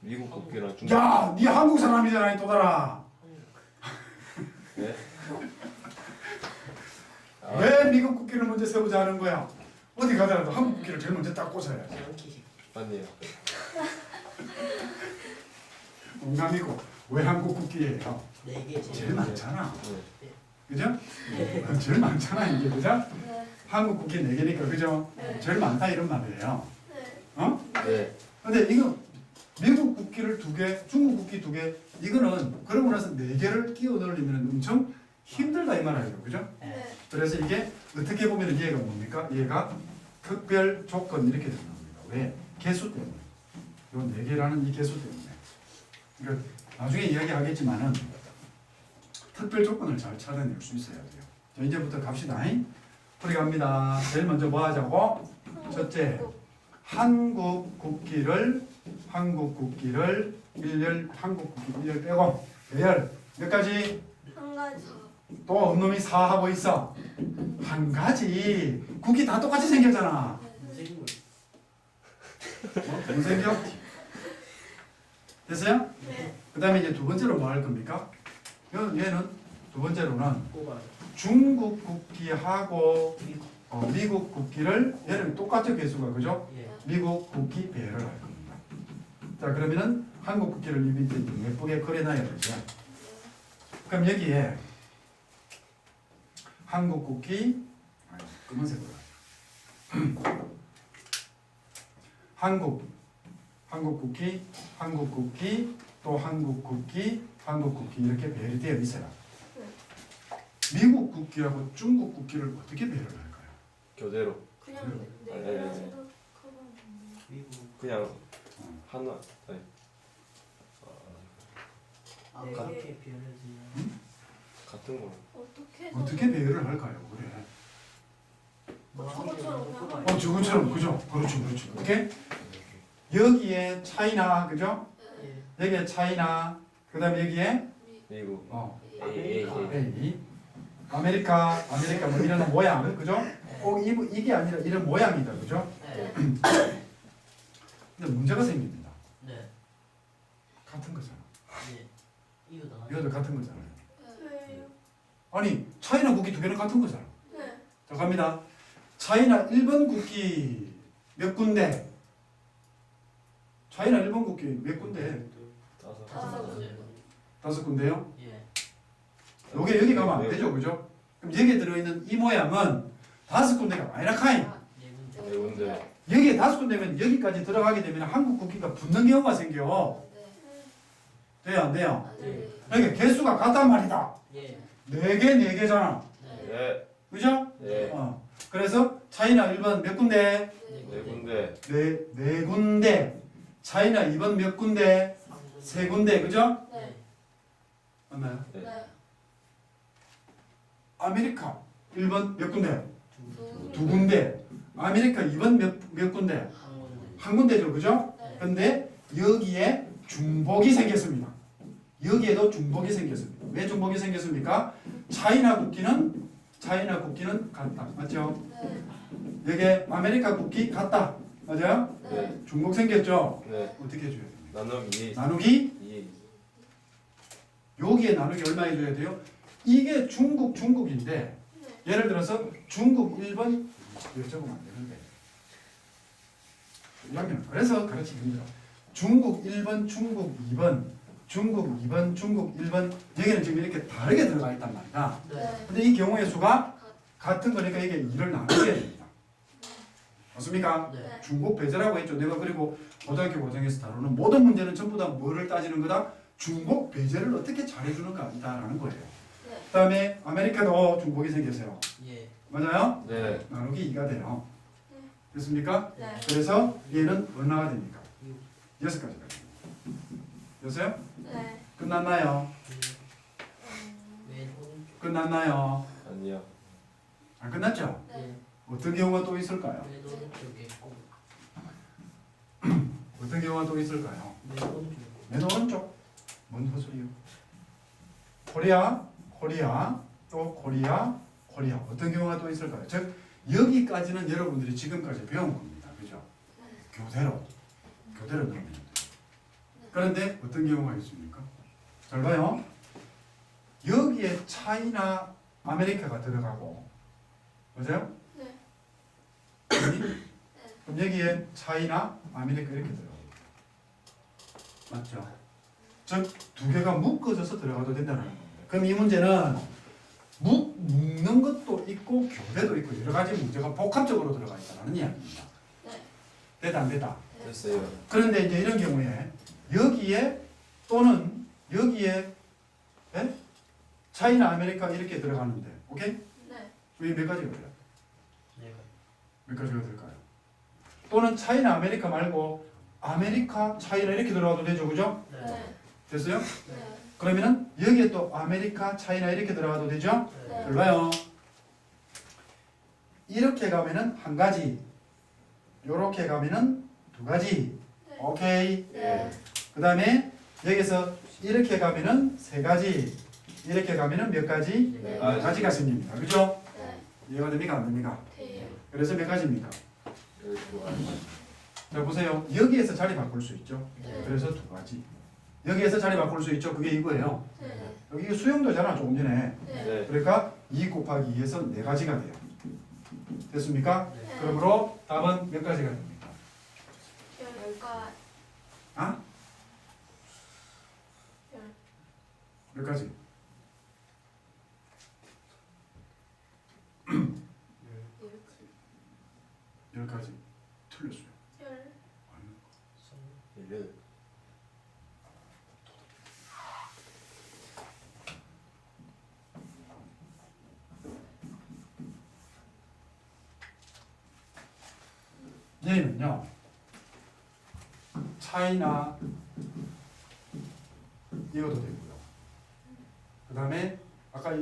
미국 국기랑 중국. 야, 네 한국 사람이잖아, 이 또다라. 네? 아, 왜 미국 국기를 먼저 세우자 하는 거야? 어디 가더라도 한국 국기를 제일 먼저 딱 꽂아야지. 맞네요. 농담이고 왜 한국 국기예요? 4개 제일 많잖아. 네. 그죠? 제일 많잖아 이게 그죠? 네. 한국 국기 4개니까 그죠? 네. 제일 많다 이런 말이에요. 네. 어? 네. 근데 이거 미국 국기를 2개, 중국 국기 2개 이거는 그러고 나서 4개를 끼워 넣으려면 엄청 힘들다 이 말이에요. 그죠? 네. 그래서 이게 어떻게 보면 얘가 뭡니까? 얘가 특별 조건 이렇게 되는 겁니다. 왜? 개수 때문에. 요 4개라는 이 개수 때문에. 그러니까 나중에 이야기하겠지만은 특별 조건을 잘 찾아낼 수 있어야 돼요. 자, 이제부터 갑시다. 풀이 갑니다. 제일 먼저 뭐 하자고? 첫째, 한국 국기를 한국 국기 1열 빼고 배열 몇 가지? 한 가지. 또 언놈이 4 하고 있어. 한 가지. 국기 다 똑같이 생겼잖아. 무생물. 뭐 생겨? 됐어요? 네. 그 다음에 이제 두 번째로 뭐 할 겁니까? 얘는 두 번째로는 꼬발. 중국 국기하고 미국 국기를 얘는 똑같은 개수가 그죠? 예. 미국 국기 배열을 할 겁니다. 자 그러면은 한국 국기를 이 밑에 예쁘게 그려놔야 되죠. 그럼 여기에 한국 국기 검은색으로 한국 국기 또 한국 국기 이렇게 배열이 되어 있어요. 미국 국기하고 중국 국기를 어떻게 배열을 할까요? 교대로. 그냥 네. 네 개나 생각하면 미국. 그냥 하나. 아니. 아, 네. 그렇게 변해지면. 같은 거. 어떻게 배열을 할까요? 그래. 뭐 저것처럼 하는 게 그냥 꼬발. 저것처럼 그죠? 그렇죠. 어떻게? 여기에 차이나 그죠? 예. 여기에 차이나 그다음에 여기에 미국. A. A 아메리카 뭐 이런 모양 그죠? 꼭 이게 아니라 이런 모양이다 그죠? 네. 근데 문제가 생깁니다. 네. 같은 거잖아. 예. 이거 다. 이것도 같은 거잖아요. 왜요? 아니 차이나 국기 2개는 같은 거잖아. 네. 자 갑니다. 차이나 1번 국기 몇 군데? 차이나 1번 국기 몇 군데? 다섯. 5군데요? 예. 요게 여기 가면 안 되죠, 그죠? 그럼 여기에 들어있는 이 모양은 5군데가 아니라 카인. 네 문제. 네 군데. 여기에 5군데면 여기까지 들어가게 되면 한국 국기가 붙는 경우가 생겨. 돼요, 안 돼요? 네. 그러니까 개수가 같단 말이다. 예. 4개잖아. 네. 네. 그죠? 네. 그래서 차이나 1번 몇 군데? 네 군데. 네 군데. 차이나 2번 몇 군데? 3군데, 그죠? 네. 맞나요? 네. 아메리카 1번 몇 군데? 두. 2군데. 아메리카 2번 몇 군데? 한 군데. 한 군데죠, 그죠? 네. 근데 여기에 중복이 생겼습니다. 여기에도 중복이 생겼습니다. 왜 중복이 생겼습니까? 차이나 국기는 같다. 맞죠? 네. 여기에 아메리카 국기 같다. 맞아요? 네. 중복 생겼죠? 네. 어떻게 해줘야 됩니까? 나누기 2. 나누기? 2. 여기에 나누기 얼마 해줘야 돼요? 이게 중국인데 네. 예를 들어서 중국 1번 이거 적으면 안 되는데 이러면 그래서 가르치기 힘들어. 중국 1번, 중국 2번, 중국 2번, 중국 1번 여기는 지금 이렇게 다르게 들어가 있단 말이다. 네. 근데 이 경우의 수가 같은 거니까 이게 2를 나누게 됩니다. 맞습니까? 네. 중복 배제라고 했죠. 내가 그리고 고등학교 과정에서 다루는 모든 문제는 전부 다 뭐를 따지는 거다? 중복 배제를 어떻게 잘해주는가이다라는 거예요. 네. 그 다음에 아메리카도 중복이 생겼어요. 예. 맞아요? 네. 나누기 2가 돼요. 네. 됐습니까? 네. 그래서 얘는 얼마가 됩니까? 6. 6가지가 됩니다. 됐어요? 네. 끝났나요? 맨 오른쪽. 끝났나요? 아니요. 안 끝났죠? 예. 어떤 경우가 또 있을까요? 맨 오른쪽에 꼭. 어떤 경우가 또 있을까요? 맨 오른쪽. 맨 오른쪽. 뭔 헛소리요? 코리아, 또 코리아. 어떤 경우가 또 있을까요? 즉 여기까지는 여러분들이 지금까지 배운 겁니다. 그죠? 교대로 넣으면 돼요. 그런데 어떤 경우가 있습니까? 잘 봐요. 여기에 차이나 아메리카가 들어가고, 맞아요? 네. 그럼 여기에 차이나 아메리카 이렇게 들어가고, 맞죠? 즉 두 개가 묶어져서 들어가도 된다는 겁니다. 그럼 이 문제는 묶는 것도 있고 교대도 있고 여러 가지 문제가 복합적으로 들어가 있다는 이야기입니다. 네. 됐다 안 됐다? 됐어요. 그런데 이제 이런 경우에 여기에 또는 여기에 예? 차이나 아메리카 이렇게 들어가는데, 오케이? 네. 왜 몇 가지가 돼요? 네. 몇 가지가 될까요? 또는 차이나 아메리카 말고 아메리카, 차이나 이렇게 들어가도 되죠, 그죠? 네. 됐어요? 네. 그러면은 여기에 또 아메리카, 차이나 이렇게 들어가도 되죠? 네. 잘 봐요. 이렇게 가면은 한 가지, 요렇게 가면은 두 가지, 네. 오케이? 네. 그 다음에 여기서 이렇게 가면은 세 가지, 이렇게 가면은 몇 가지? 네. 네 가지가 생깁니다. 그죠? 네. 이해가 됩니까? 안 됩니까? 돼요. 그래서 몇 가지입니까? 12가지. 자 보세요. 여기에서 자리 바꿀 수 있죠. 네. 그래서 두 가지. 여기에서 자리 바꿀 수 있죠. 그게 이거예요. 네. 여기 수용도잖아, 조금 전에. 네. 네. 그러니까 2 곱하기 2에서 네 가지가 돼요. 됐습니까? 네. 그러므로 답은 몇 가지가 됩니까? 10가지. 아? 몇 가지? 열. 10가지. 틀렸어요. 열. 아니, 1. 얘는요. 차이나 이것도 되고요. 그 다음에 아까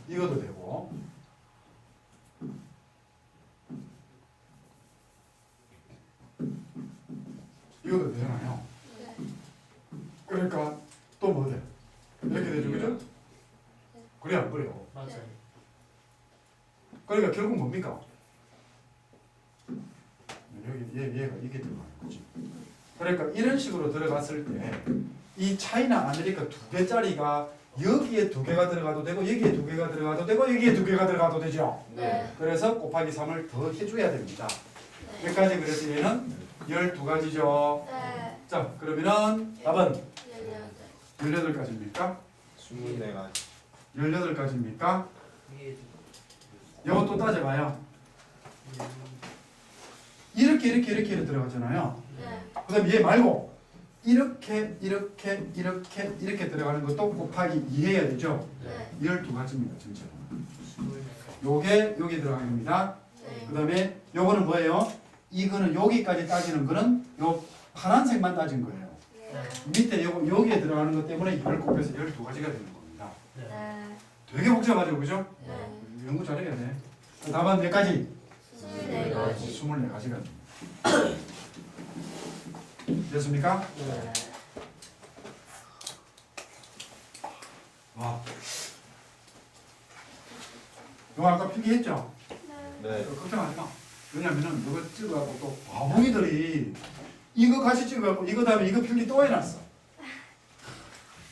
이것도 되고, 이것도 되잖아요. 네. 그러니까 또 뭐 돼? 이렇게 되죠, 그죠? 그래 안 그래요? 맞아요. 그러니까 결국 뭡니까? 얘가 이게 들어가는 거지. 그러니까 이런 식으로 들어갔을 때 이 차이나 아메리카 두 개짜리가 여기에 두 개가 들어가도 되고 여기에 두 개가 들어가도 되고 여기에 두 개가 들어가도 되죠. 네. 그래서 곱하기 3을 더 해줘야 됩니다. 네. 여기까지 그래서 얘는 12가지죠. 네. 자 그러면은 답은 18. 18가지입니까? 24가지. 18가지입니까? 위에 이거 또 따져봐요. 이렇게 들어가잖아요. 네. 그 다음에 얘 말고 이렇게 들어가는 것도 곱하기 2 해야 되죠. 네. 12가지입니다 전체로. 24. 요게 여기 들어가는 겁니다. 네. 그 다음에 요거는 뭐예요? 이거는 여기까지 따지는 거는 요 파란색만 따진 거예요. 네. 밑에 여기에 들어가는 것 때문에 10 곱해서 12가지가 되는 겁니다. 네. 되게 복잡하죠, 그죠? 네. 연구 잘해야 돼. 답은 몇 가지? 24가지. 24가지가 됩니다. 됐습니까? 네. 와. 이거 아까 필기했죠? 네. 네. 걱정하지 마. 왜냐면은 이거 찍어갖고 또 바보이들이 이거 같이 찍어갖고 이거 다음에 이거 필기 또 해놨어.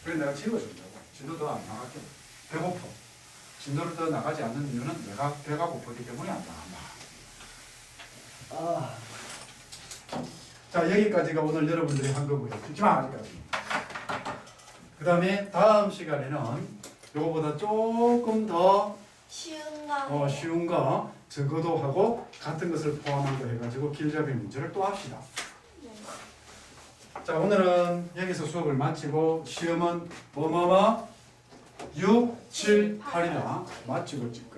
그래 내가 찍어준다고. 진도 더 안 나갈게. 배고파. 진도를 더 나가지 않는 이유는 내가 배가 고프기 때문에 안 나간다. 아. 자 여기까지가 오늘 여러분들이 한 거고요. 듣지 마 아직까지. 그 다음에 다음 시간에는 요거보다 조금 더 쉬운 거. 쉬운 거 적어도 하고 같은 것을 포함한 거 해가지고 길잡이 문제를 또 합시다. 네. 자 오늘은 여기서 수업을 마치고 시험은 6, 7, 8이다 마치고 찍고